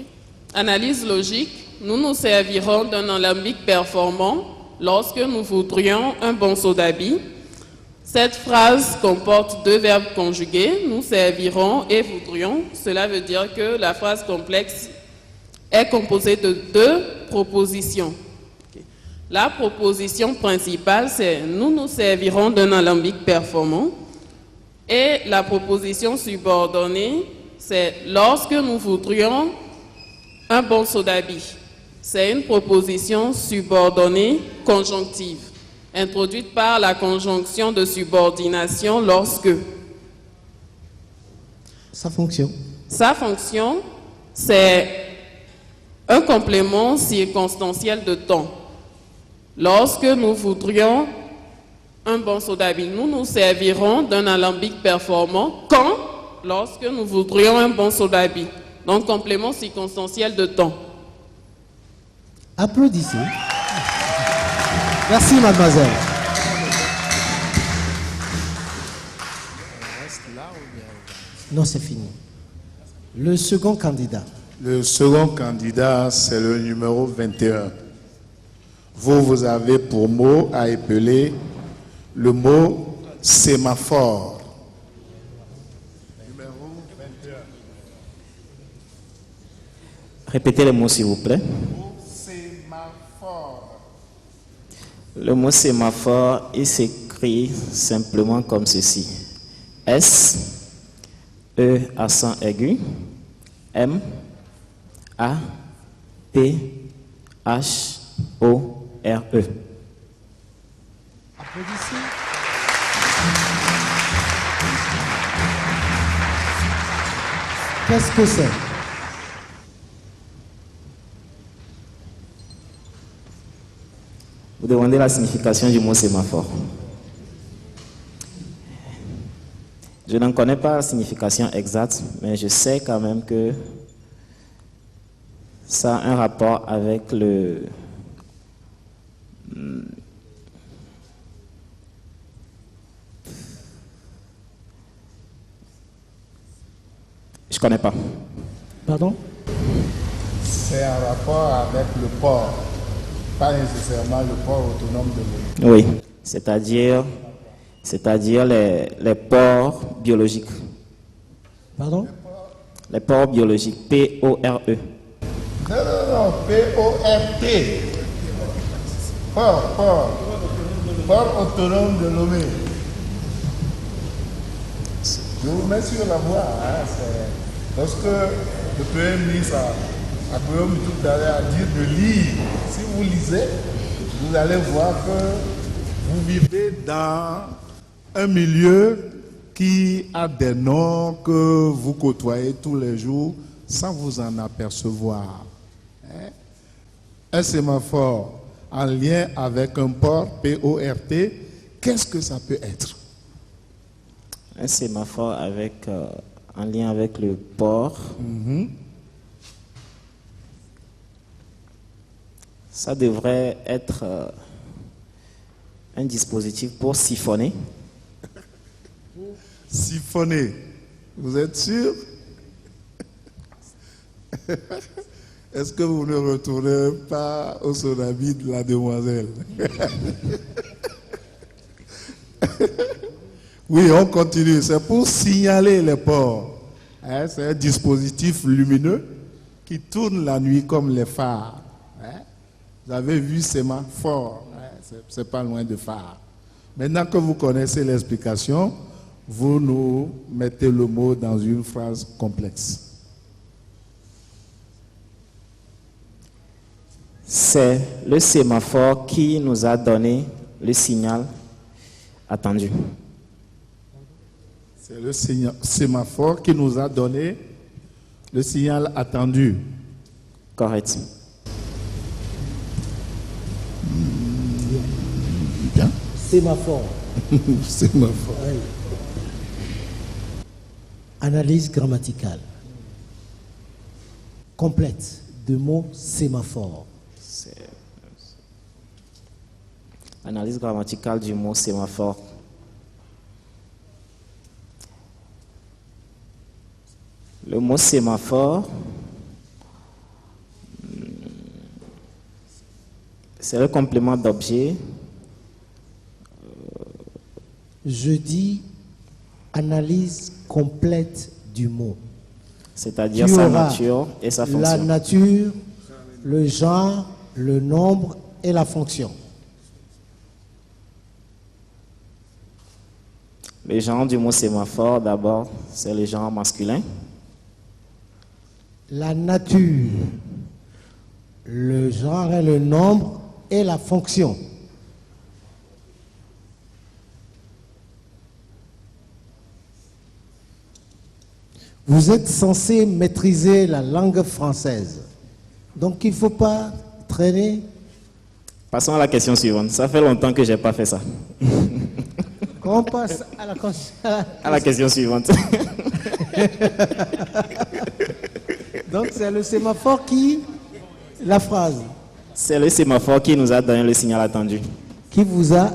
Analyse logique. Nous nous servirons d'un alambic performant lorsque nous voudrions un bon sodabi. Cette phrase comporte deux verbes conjugués. Nous servirons et voudrions. Cela veut dire que la phrase complexe est composée de deux propositions. Okay. La proposition principale, c'est « Nous nous servirons d'un alambic performant ». Et la proposition subordonnée, c'est « Lorsque nous voudrions un bon sodabi ». C'est une proposition subordonnée conjonctive, introduite par la conjonction de subordination lorsque. Sa fonction. Sa fonction, c'est un complément circonstanciel de temps. Lorsque nous voudrions un bon sodabi, nous nous servirons d'un alambic performant quand? Lorsque nous voudrions un bon sodabi. Donc, complément circonstanciel de temps. Applaudissez. Merci, mademoiselle. Non, c'est fini. Le second candidat. Le second candidat, c'est le numéro 21. Vous avez pour mot à épeler le mot sémaphore. Numéro 21. Répétez les mots, s'il vous plaît. Sémaphore. Le mot sémaphore, il s'écrit simplement comme ceci. S, E accent aigu, M, A, P, H, O, R, E. Applaudissez. Qu'est-ce que c'est? Vous demandez la signification du mot sémaphore. Je n'en connais pas la signification exacte, mais je sais quand même que ça a un rapport avec le... Je ne connais pas. Pardon? C'est un rapport avec le port, pas nécessairement le port autonome de l'eau. Oui, c'est-à-dire les ports biologiques. Pardon? Les ports biologiques, P-O-R-E. Non, P-O-R-T. Port autonome de Lomé. Je vous mets sur la voie. Lorsque le Premier ministre a promis tout à l'heure à dire de lire, si vous lisez, vous allez voir que vous vivez dans un milieu qui a des noms que vous côtoyez tous les jours sans vous en apercevoir. Un sémaphore en lien avec un port, P-O-R-T, qu'est-ce que ça peut être? Un sémaphore avec en lien avec le port. Ça devrait être un dispositif pour siphonner. Siphonner, vous êtes sûr? Est-ce que vous ne retournez pas au tsunami de la demoiselle? Oui, on continue. C'est pour signaler les ports. Hein, c'est un dispositif lumineux qui tourne la nuit comme les phares. Hein. Vous avez vu sémaphore, hein, c'est pas loin de phare. Maintenant que vous connaissez l'explication, vous nous mettez le mot dans une phrase complexe. C'est le sémaphore qui nous a donné le signal attendu. C'est le sémaphore qui nous a donné le signal attendu. Correct. Bien. Sémaphore. Sémaphore. Oui. Analyse grammaticale complète du mot sémaphore. Analyse grammaticale du mot sémaphore. Le mot sémaphore, c'est le complément d'objet. Je dis analyse complète du mot. C'est-à-dire sa nature et sa fonction. La nature, le genre, le nombre et la fonction. Le genre du mot sémaphore, d'abord, c'est le genre masculin. La nature, le genre et le nombre et la fonction. Vous êtes censé maîtriser la langue française. Donc il ne faut pas traîner. Passons à la question suivante. Ça fait longtemps que je n'ai pas fait ça. On passe à la question suivante. Donc c'est le sémaphore qui... La phrase. C'est le sémaphore qui nous a donné le signal attendu. Qui vous a...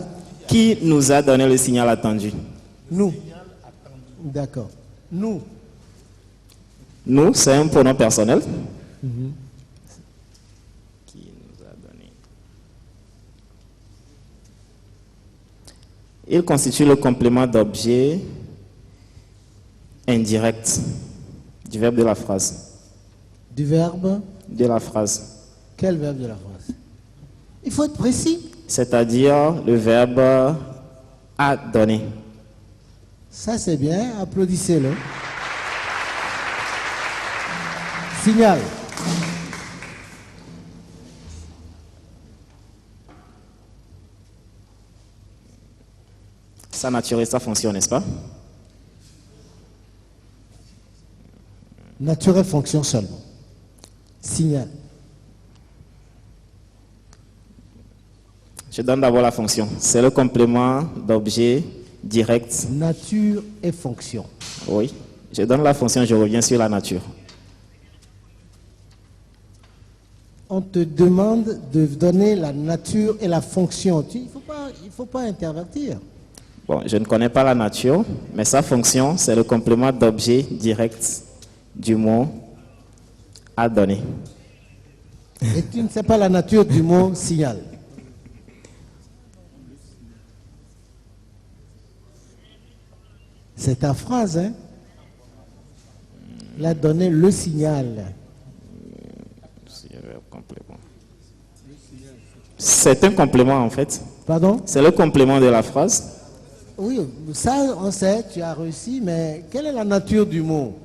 Qui nous a donné le signal attendu? Nous. D'accord. Nous. Nous, c'est un pronom personnel. Qui nous a donné. Il constitue le complément d'objet indirect du verbe de la phrase. Du verbe? De la phrase. Quel verbe de la phrase? Il faut être précis. C'est-à-dire le verbe a donné. Ça c'est bien, applaudissez-le. Signal. Sa nature et sa fonction, n'est-ce pas? Nature et fonction seulement. Signal. Je donne d'abord la fonction. C'est le complément d'objet direct. Nature et fonction. Oui. Je donne la fonction, je reviens sur la nature. On te demande de donner la nature et la fonction. Il ne faut pas intervertir. Bon, je ne connais pas la nature, mais sa fonction, c'est le complément d'objet direct du mot à donner. Et tu ne sais pas la nature du mot signal. C'est ta phrase, hein? Il a donné le signal. C'est un complément en fait. Pardon? C'est le complément de la phrase. Oui, ça on sait, tu as réussi, mais quelle est la nature du mot?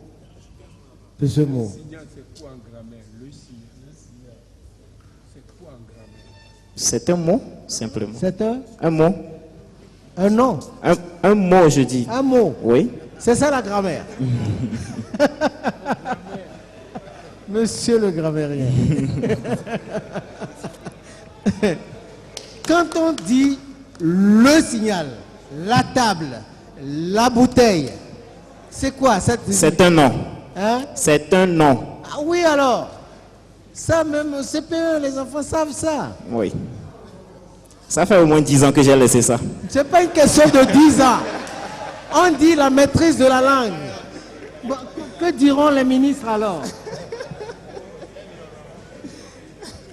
De ce mot? C'est un mot, simplement. C'est un mot. Un nom? Un mot, je dis. Un mot? Oui. C'est ça la grammaire. Monsieur le grammairien. Quand on dit le signal, la table, la bouteille, C'est quoi cette... C'est un nom. Hein? C'est un nom. Ah oui alors. Ça même au CPE, les enfants savent ça. Oui. Ça fait au moins 10 ans que j'ai laissé ça. C'est pas une question de 10 ans. On dit la maîtrise de la langue. Bon, que diront les ministres alors?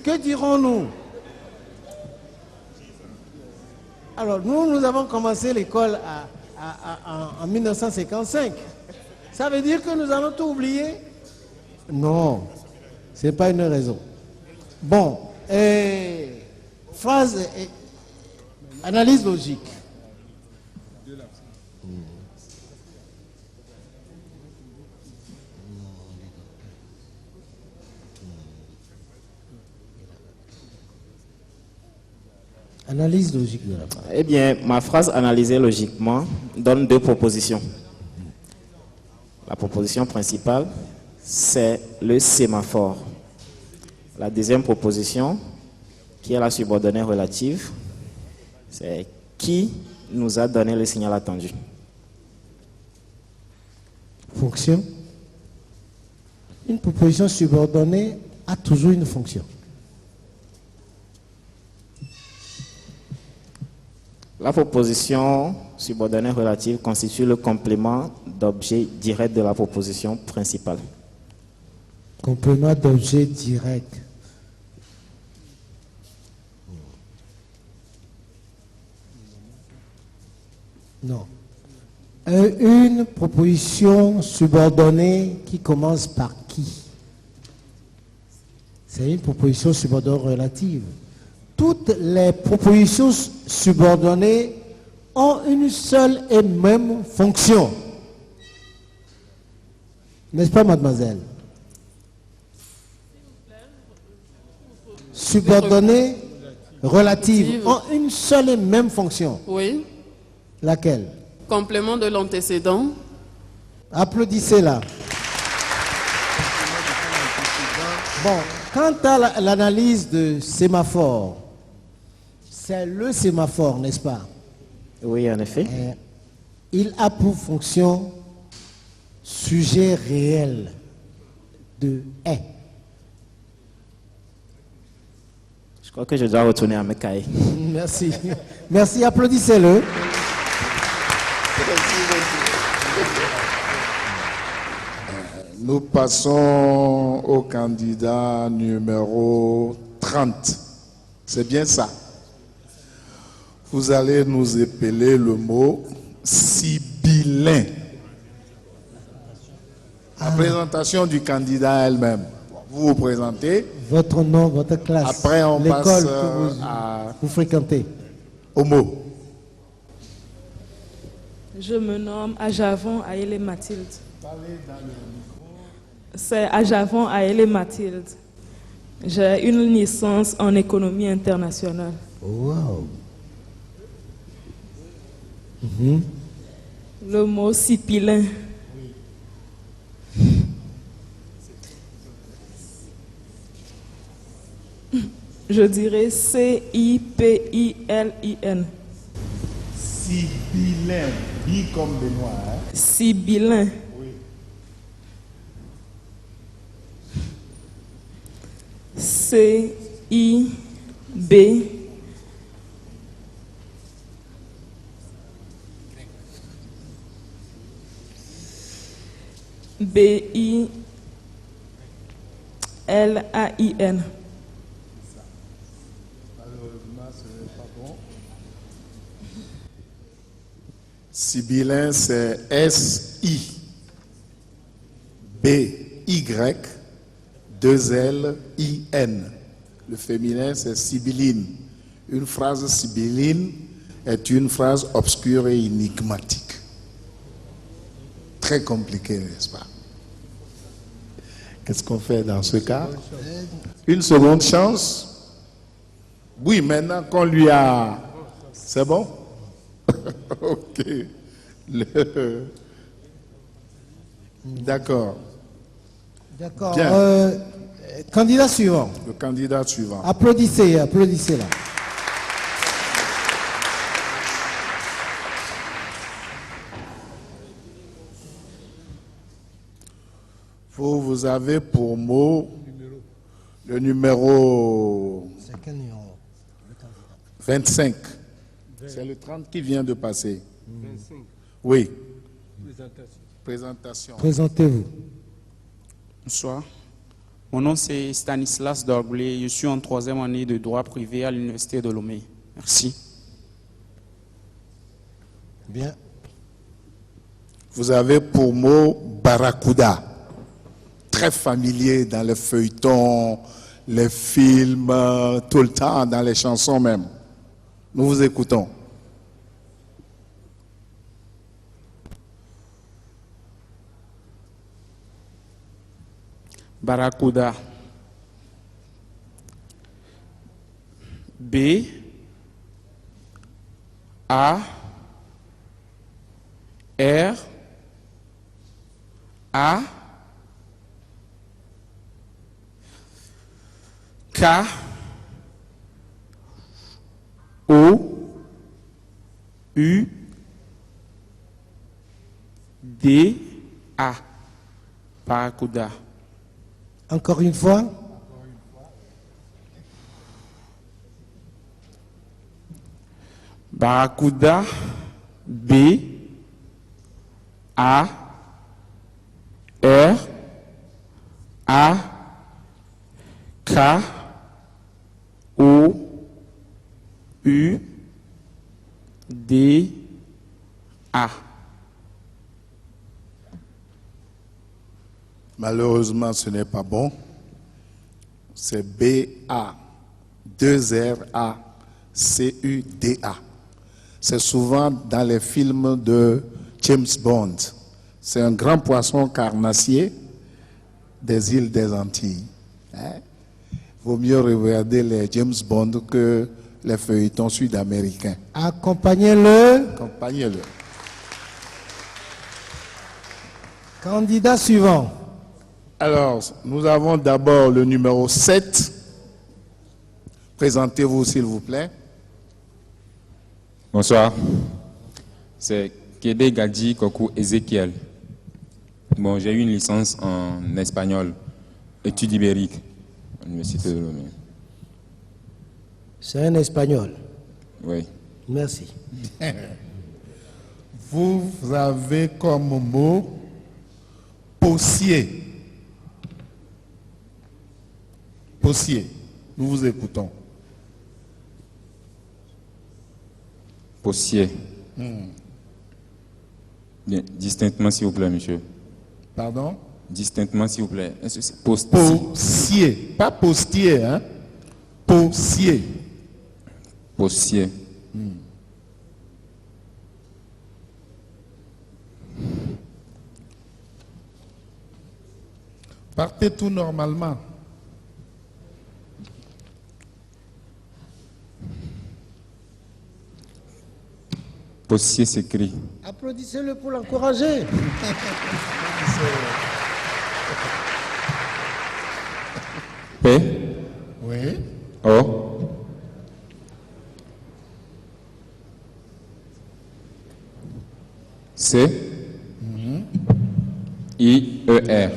Que dirons-nous? Alors, nous avons commencé l'école en 1955. Ça veut dire que nous allons tout oublier? Non, ce n'est pas une raison. Bon, phrase, analyse logique. Analyse logique de la phrase. Eh bien, ma phrase analysée logiquement donne deux propositions. La proposition principale, c'est le sémaphore. La deuxième proposition, qui est la subordonnée relative, c'est qui nous a donné le signal attendu. Fonction. Une proposition subordonnée a toujours une fonction. La proposition subordonnée relative constitue le complément d'objet direct de la proposition principale. Complément d'objet direct. Non. Une proposition subordonnée qui commence par qui? C'est une proposition subordonnée relative. Toutes les propositions subordonnées ont une seule et même fonction. N'est-ce pas, mademoiselle? Subordonnées relatives ont une seule et même fonction. Oui. Laquelle? Complément de l'antécédent. Applaudissez-la. Bon, quant à l'analyse de sémaphore, c'est le sémaphore, n'est-ce pas? Oui, en effet. Il a pour fonction sujet réel de est. Je crois que je dois retourner à mes cahiers. Merci. Merci, applaudissez-le. Nous passons au candidat numéro 30. C'est bien ça. Vous allez nous épeler le mot sibyllin. La présentation du candidat elle-même. Vous vous présentez. Votre nom, votre classe. Après, on passe que vous fréquentez. Au mot. Je me nomme Ajavon Aélé Mathilde. C'est Ajavon Aélé Mathilde. J'ai une licence en économie internationale. Wow. Le mot sibyllin. Je dirais C-I-P-I-L-I-N. Sibyllin, bi comme Benoît. Hein? Sibyllin. Oui. C-I-B. B-I-L-A-I-N. Malheureusement, ce n'est pas bon. Sibyllin, c'est S-I-B-Y-2-L-I-N. Le féminin, c'est sibylline. Une phrase sibylline est une phrase obscure et énigmatique. Très compliqué, n'est-ce pas? Qu'est-ce qu'on fait dans ce cas? Une seconde chance. Oui, maintenant qu'on lui a... C'est bon? Ok. D'accord. D'accord. Bien. Candidat suivant. Le candidat suivant. Applaudissez, applaudissez-la. Vous avez pour mot le numéro 25. C'est le 30 qui vient de passer. 25. Oui. Présentation. Présentez-vous. Bonsoir. Mon nom c'est Stanislas Dorblé. Je suis en 3e année de droit privé à l'université de Lomé. Merci. Bien. Vous avez pour mot Barracuda. Très familier dans les feuilletons, les films, tout le temps, dans les chansons même. Nous vous écoutons. Barracuda. B A R A K O U D A. Barracuda. Encore une fois. Barracuda. B A R A K O U D A. Malheureusement, ce n'est pas bon. C'est B-A, 2-R-A-C-U-D-A. C'est souvent dans les films de James Bond. C'est un grand poisson carnassier des îles des Antilles. Vaut mieux regarder les James Bond que les feuilletons sud-américains. Accompagnez-le. Accompagnez-le. Candidat suivant. Alors, nous avons d'abord le numéro 7. Présentez-vous, s'il vous plaît. Bonsoir. C'est Kede Gadji Koku Ezekiel. Bon, j'ai eu une licence en espagnol, études ibériques, à l'Université de Lomé. C'est un espagnol. Oui. Merci. Vous avez comme mot possier. Possier. Nous vous écoutons. Possier. Bien, distinctement, s'il vous plaît, monsieur. Pardon? Distinctement, s'il vous plaît. Possier. Pas postier, hein? Possier. Possier. Partez tout normalement. Possier s'écrit. Applaudissez-le pour l'encourager. P. Oui. O. C. I. E. R.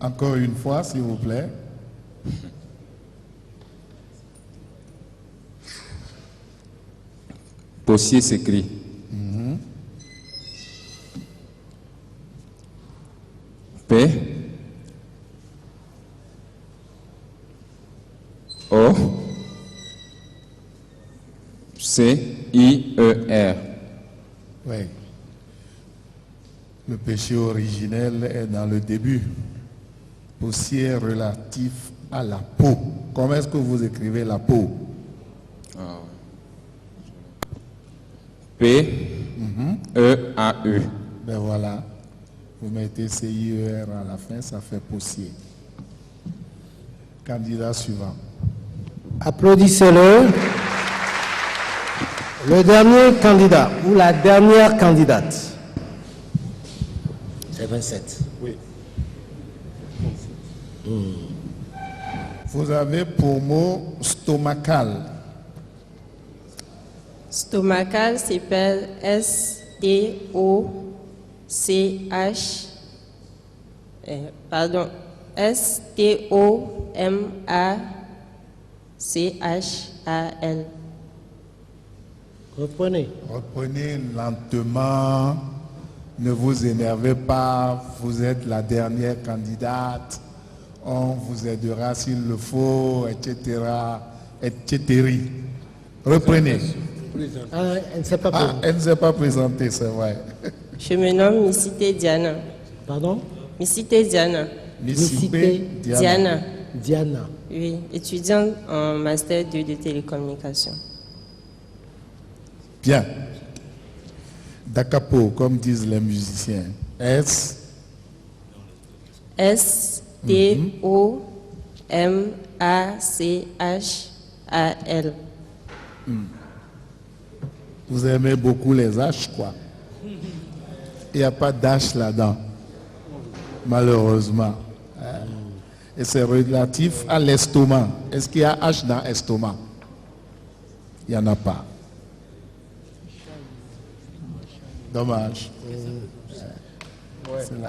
Encore une fois, s'il vous plaît. Possier s'écrit. P. O. C. I. E. R. Oui. Le péché originel est dans le début. Possier relatif à la peau. Comment est-ce que vous écrivez la peau? P. E. A. E. Ben voilà. Vous mettez C-I-E-R à la fin, ça fait possier. Candidat suivant. Applaudissez-le. Le dernier candidat ou la dernière candidate. C'est 27. Oui. Vous avez pour mot stomacal. Stomacal s'appelle S-T-O-C-H-M-A-C-A-L. Pardon, S-T-O-M-A-C-H-A-L. Reprenez. Reprenez lentement. Ne vous énervez pas. Vous êtes la dernière candidate. On vous aidera s'il le faut, etc. etc. Reprenez. Elle ne s'est pas présentée. Elle ne s'est pas présentée, c'est vrai. Je me nomme Missité Diana. Pardon? Missité Diana. Missité Diana. Diana. Oui, étudiante en master 2 de télécommunication. Bien. Dakapo, comme disent les musiciens. S-T-O-M-A-C-H-A-L. Vous aimez beaucoup les H, quoi. Il n'y a pas d'H là-dedans, malheureusement. Et c'est relatif à l'estomac. Est-ce qu'il y a H dans l'estomac? Il n'y en a pas. Dommage.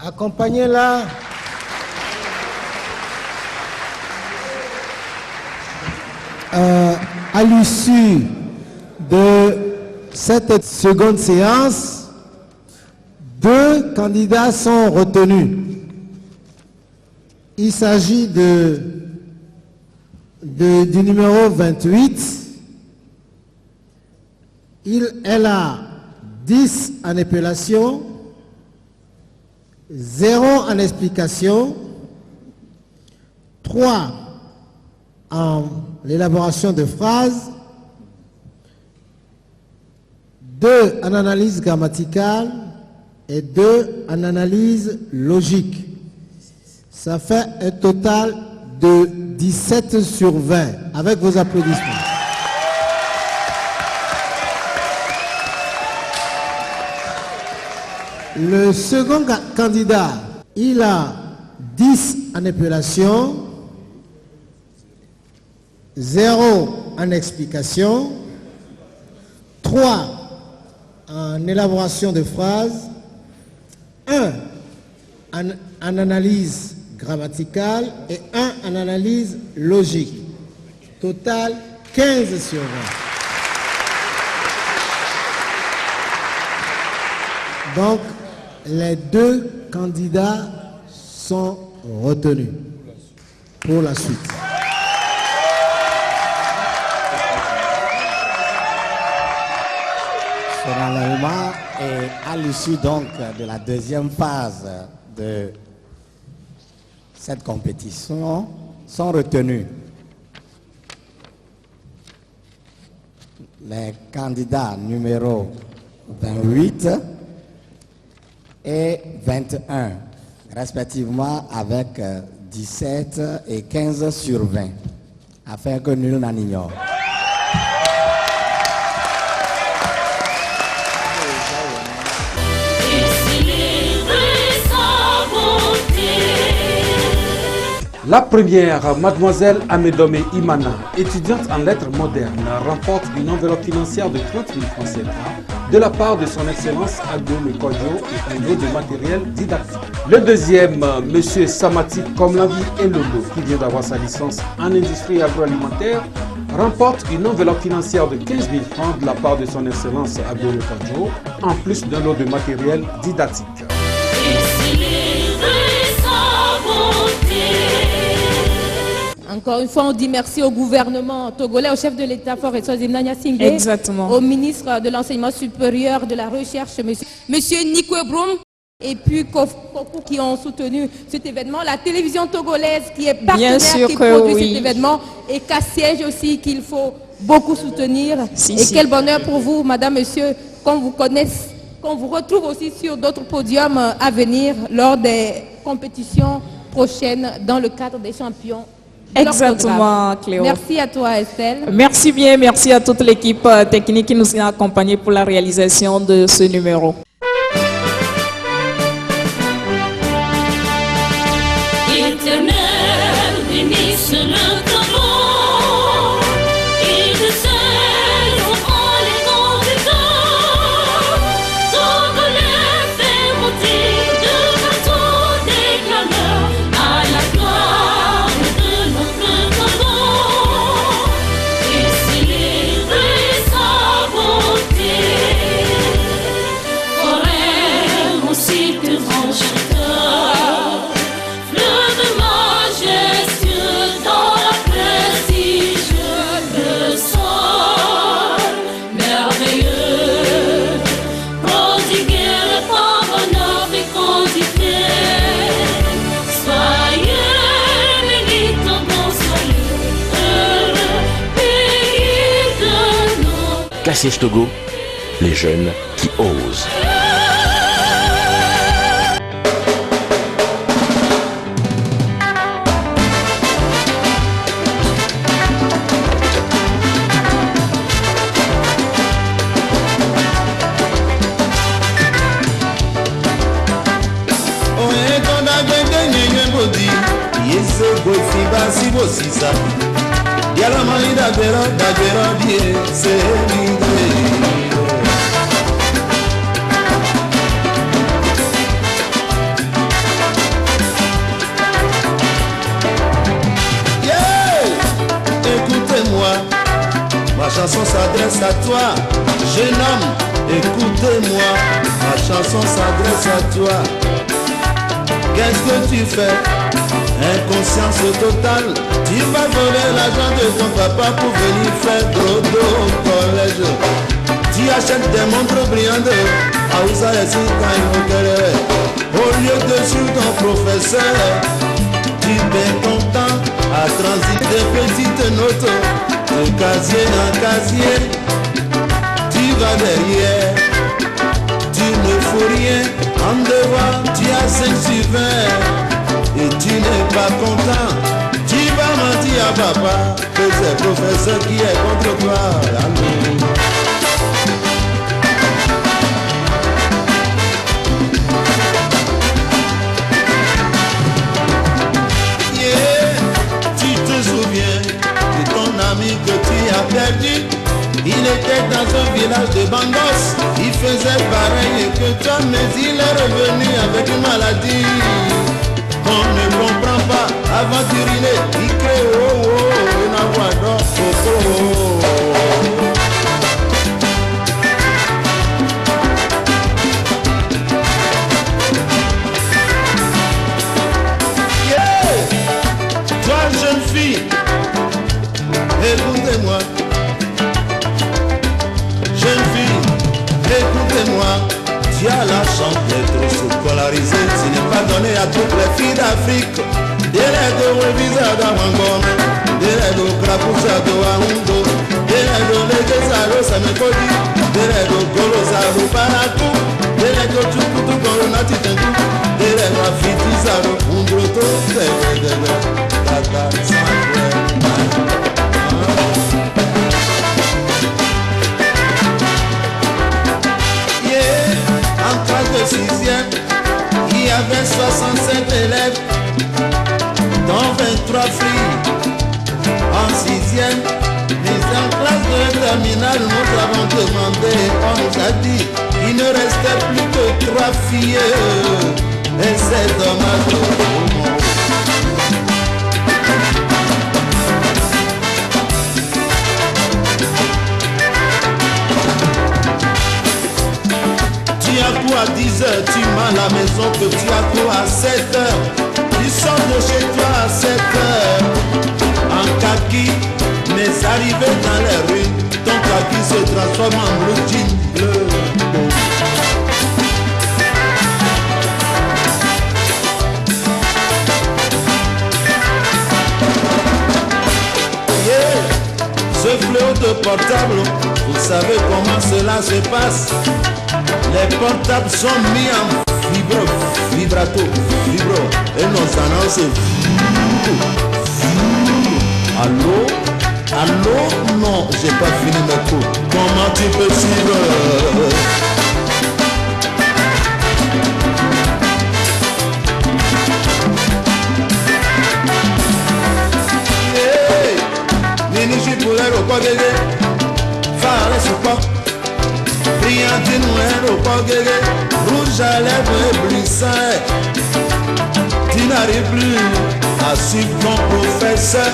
Accompagnez-la. À l'issue de cette seconde séance, 2 candidats sont retenus. Il s'agit du numéro 28. Elle a 10 en épellation, 0 en explication, 3 en l'élaboration de phrases, 2 en analyse grammaticale et 2 en analyse logique. Ça fait un total de 17 sur 20, avec vos applaudissements. Le second candidat, il a 10 en épellation, 0 en explication, 3 en élaboration de phrases, 1 en analyse grammaticale et 1 en analyse logique. Total 15 sur 20. Donc, les 2 candidats sont retenus pour la suite. Finalement, et à l'issue donc de la deuxième phase de cette compétition, sont retenus les candidats numéro 28 et 21, respectivement avec 17 et 15 sur 20, afin que nul n'en ignore. La première, mademoiselle Amédomé Imana, étudiante en lettres modernes, remporte une enveloppe financière de 30 000 francs CFA de la part de son excellence Agbo Mekodjo et un lot de matériel didactique. Le deuxième, monsieur Samati Komlavi Elodo, qui vient d'avoir sa licence en industrie agroalimentaire, remporte une enveloppe financière de 15 000 francs de la part de son excellence Agbo Mekodjo, en plus d'un lot de matériel didactique. Encore une fois, on dit merci au gouvernement togolais, au chef de l'État, Fort Etsoazimna Nyasingbe, Exactement. au ministre de l'Enseignement supérieur, de la Recherche, monsieur Nikwe Broum, et puis Kokou qui ont soutenu cet événement. La télévision togolaise qui est partenaire, qui produit cet événement, et Cassiège aussi qu'il faut beaucoup soutenir. Quel bonheur pour vous, madame, monsieur, qu'on vous connaisse, qu'on vous retrouve aussi sur d'autres podiums à venir lors des compétitions prochaines dans le cadre des champions. Exactement, Cléo. Merci à toi, Estelle. Merci bien, merci à toute l'équipe technique qui nous a accompagnés pour la réalisation de ce numéro. Togolais fait monter de bateaux d'éclat. Siège Togo, les jeunes qui osent. Écoutez-moi, ma chanson s'adresse à toi, jeune homme. Écoutez-moi, ma chanson s'adresse à toi. Qu'est-ce que tu fais? Inconscience totale. Tu vas voler l'argent de ton papa pour venir faire dodo au collège. Tu achètes des montres brillantes à Oussa et au lieu de suivre ton professeur, tu es content à transiter petites notes de casier en casier. Tu vas derrière, tu ne fous rien. En devant, tu as 5 sur 20 et tu n'es pas content. Tu vas mentir à papa que c'est le professeur qui est contre toi. Tu te souviens de ton ami que tu as perdu? Il était dans un village de Bangos. Il faisait pareil que toi, mais il est revenu avec une maladie. On ne comprend pas, aventurier, il crée oh oh, une voix d'or, oh oh. Toi jeune fille, écoutez-moi. Jeune fille, écoutez-moi. Tu as la chance d'être scolarisé. Ce n'est pas donné à toutes les filles d'Afrique. Deredo revisa da wangome, deredo krapusa do ahundo, deredo legezaro samekodi, deredo golozaro paraku, deredo chukutu koronati tendu, deredo afitizaro undroto tegedege, tata sakwe. En classe de 6e, il y avait 67 élèves, dont 23 filles. En 6e, mais en classe de terminale, nous avons demandé, on nous a dit, il ne restait plus que 3 filles. Et c'est dommage. À 10 heures, tu m'as à la maison que tu as cours à 7 heures. Tu sors de chez toi à 7 heures. En kaki, mais arrivé dans les rues, ton kaki se transforme en blue jean bleu. Ce fléau de portable, vous savez comment cela se passe. Les portables sont mis en vibrato, et nos annonces. Allô? Allô? Non, j'ai pas fini mes cours. Comment tu peux suivre? Hey! Nini pour l'aéroport, Fare support. Brillantine aéroport, rouge à lèvres et blissant. Tu n'arrives plus à suivre ton professeur.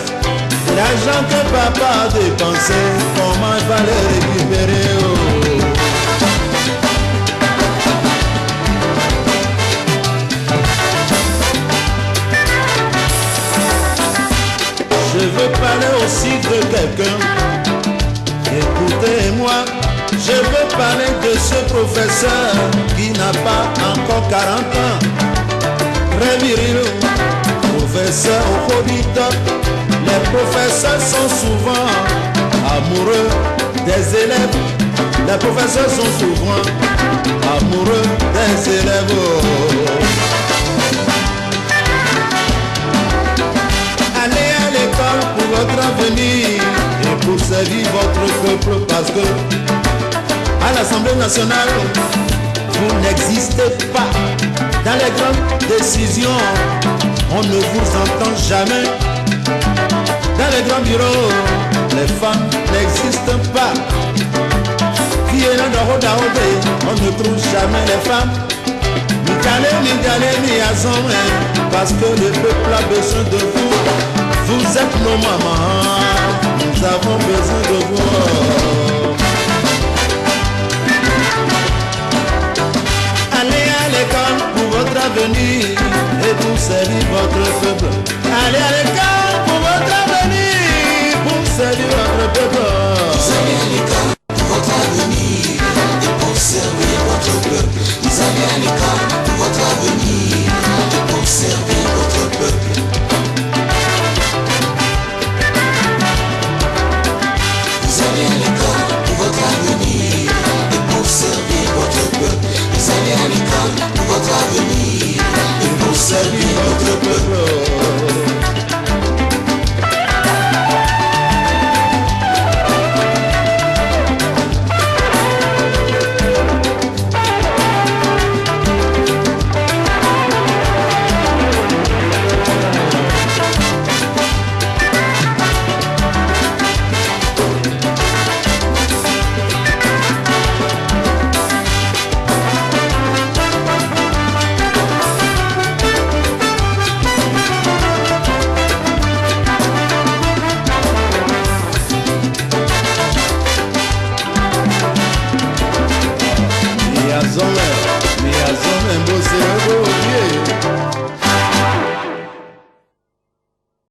L'argent que papa a dépensé, comment il va le récupérer? Je veux parler aussi de quelqu'un. Écoutez-moi, je veux parler de ce professeur qui n'a pas encore 40 ans. Très viril, professeur au Kobito. Les professeurs sont souvent amoureux des élèves. Les professeurs sont souvent amoureux des élèves. Allez à l'école pour votre avenir et pour servir votre peuple, parce que à l'Assemblée nationale, vous n'existez pas. Dans les grandes décisions, on ne vous entend jamais. Dans les grands bureaux, les femmes n'existent pas. On ne trouve jamais les femmes. Parce que le peuple a besoin de vous. Vous êtes nos mamans. Nous avons besoin de vous. Allez à l'école pour votre avenir et pour servir votre peuple. Allez à l'école pour votre avenir, pour servir votre peuple. Vous allez à l'école pour votre avenir et pour servir votre peuple. Vous allez à l'école pour votre avenir et pour servir votre peuple. Vous allez à l'école pour votre avenir et pour servir votre peuple. Vous allez à l'école pour votre avenir et pour servir votre peuple. Miyazome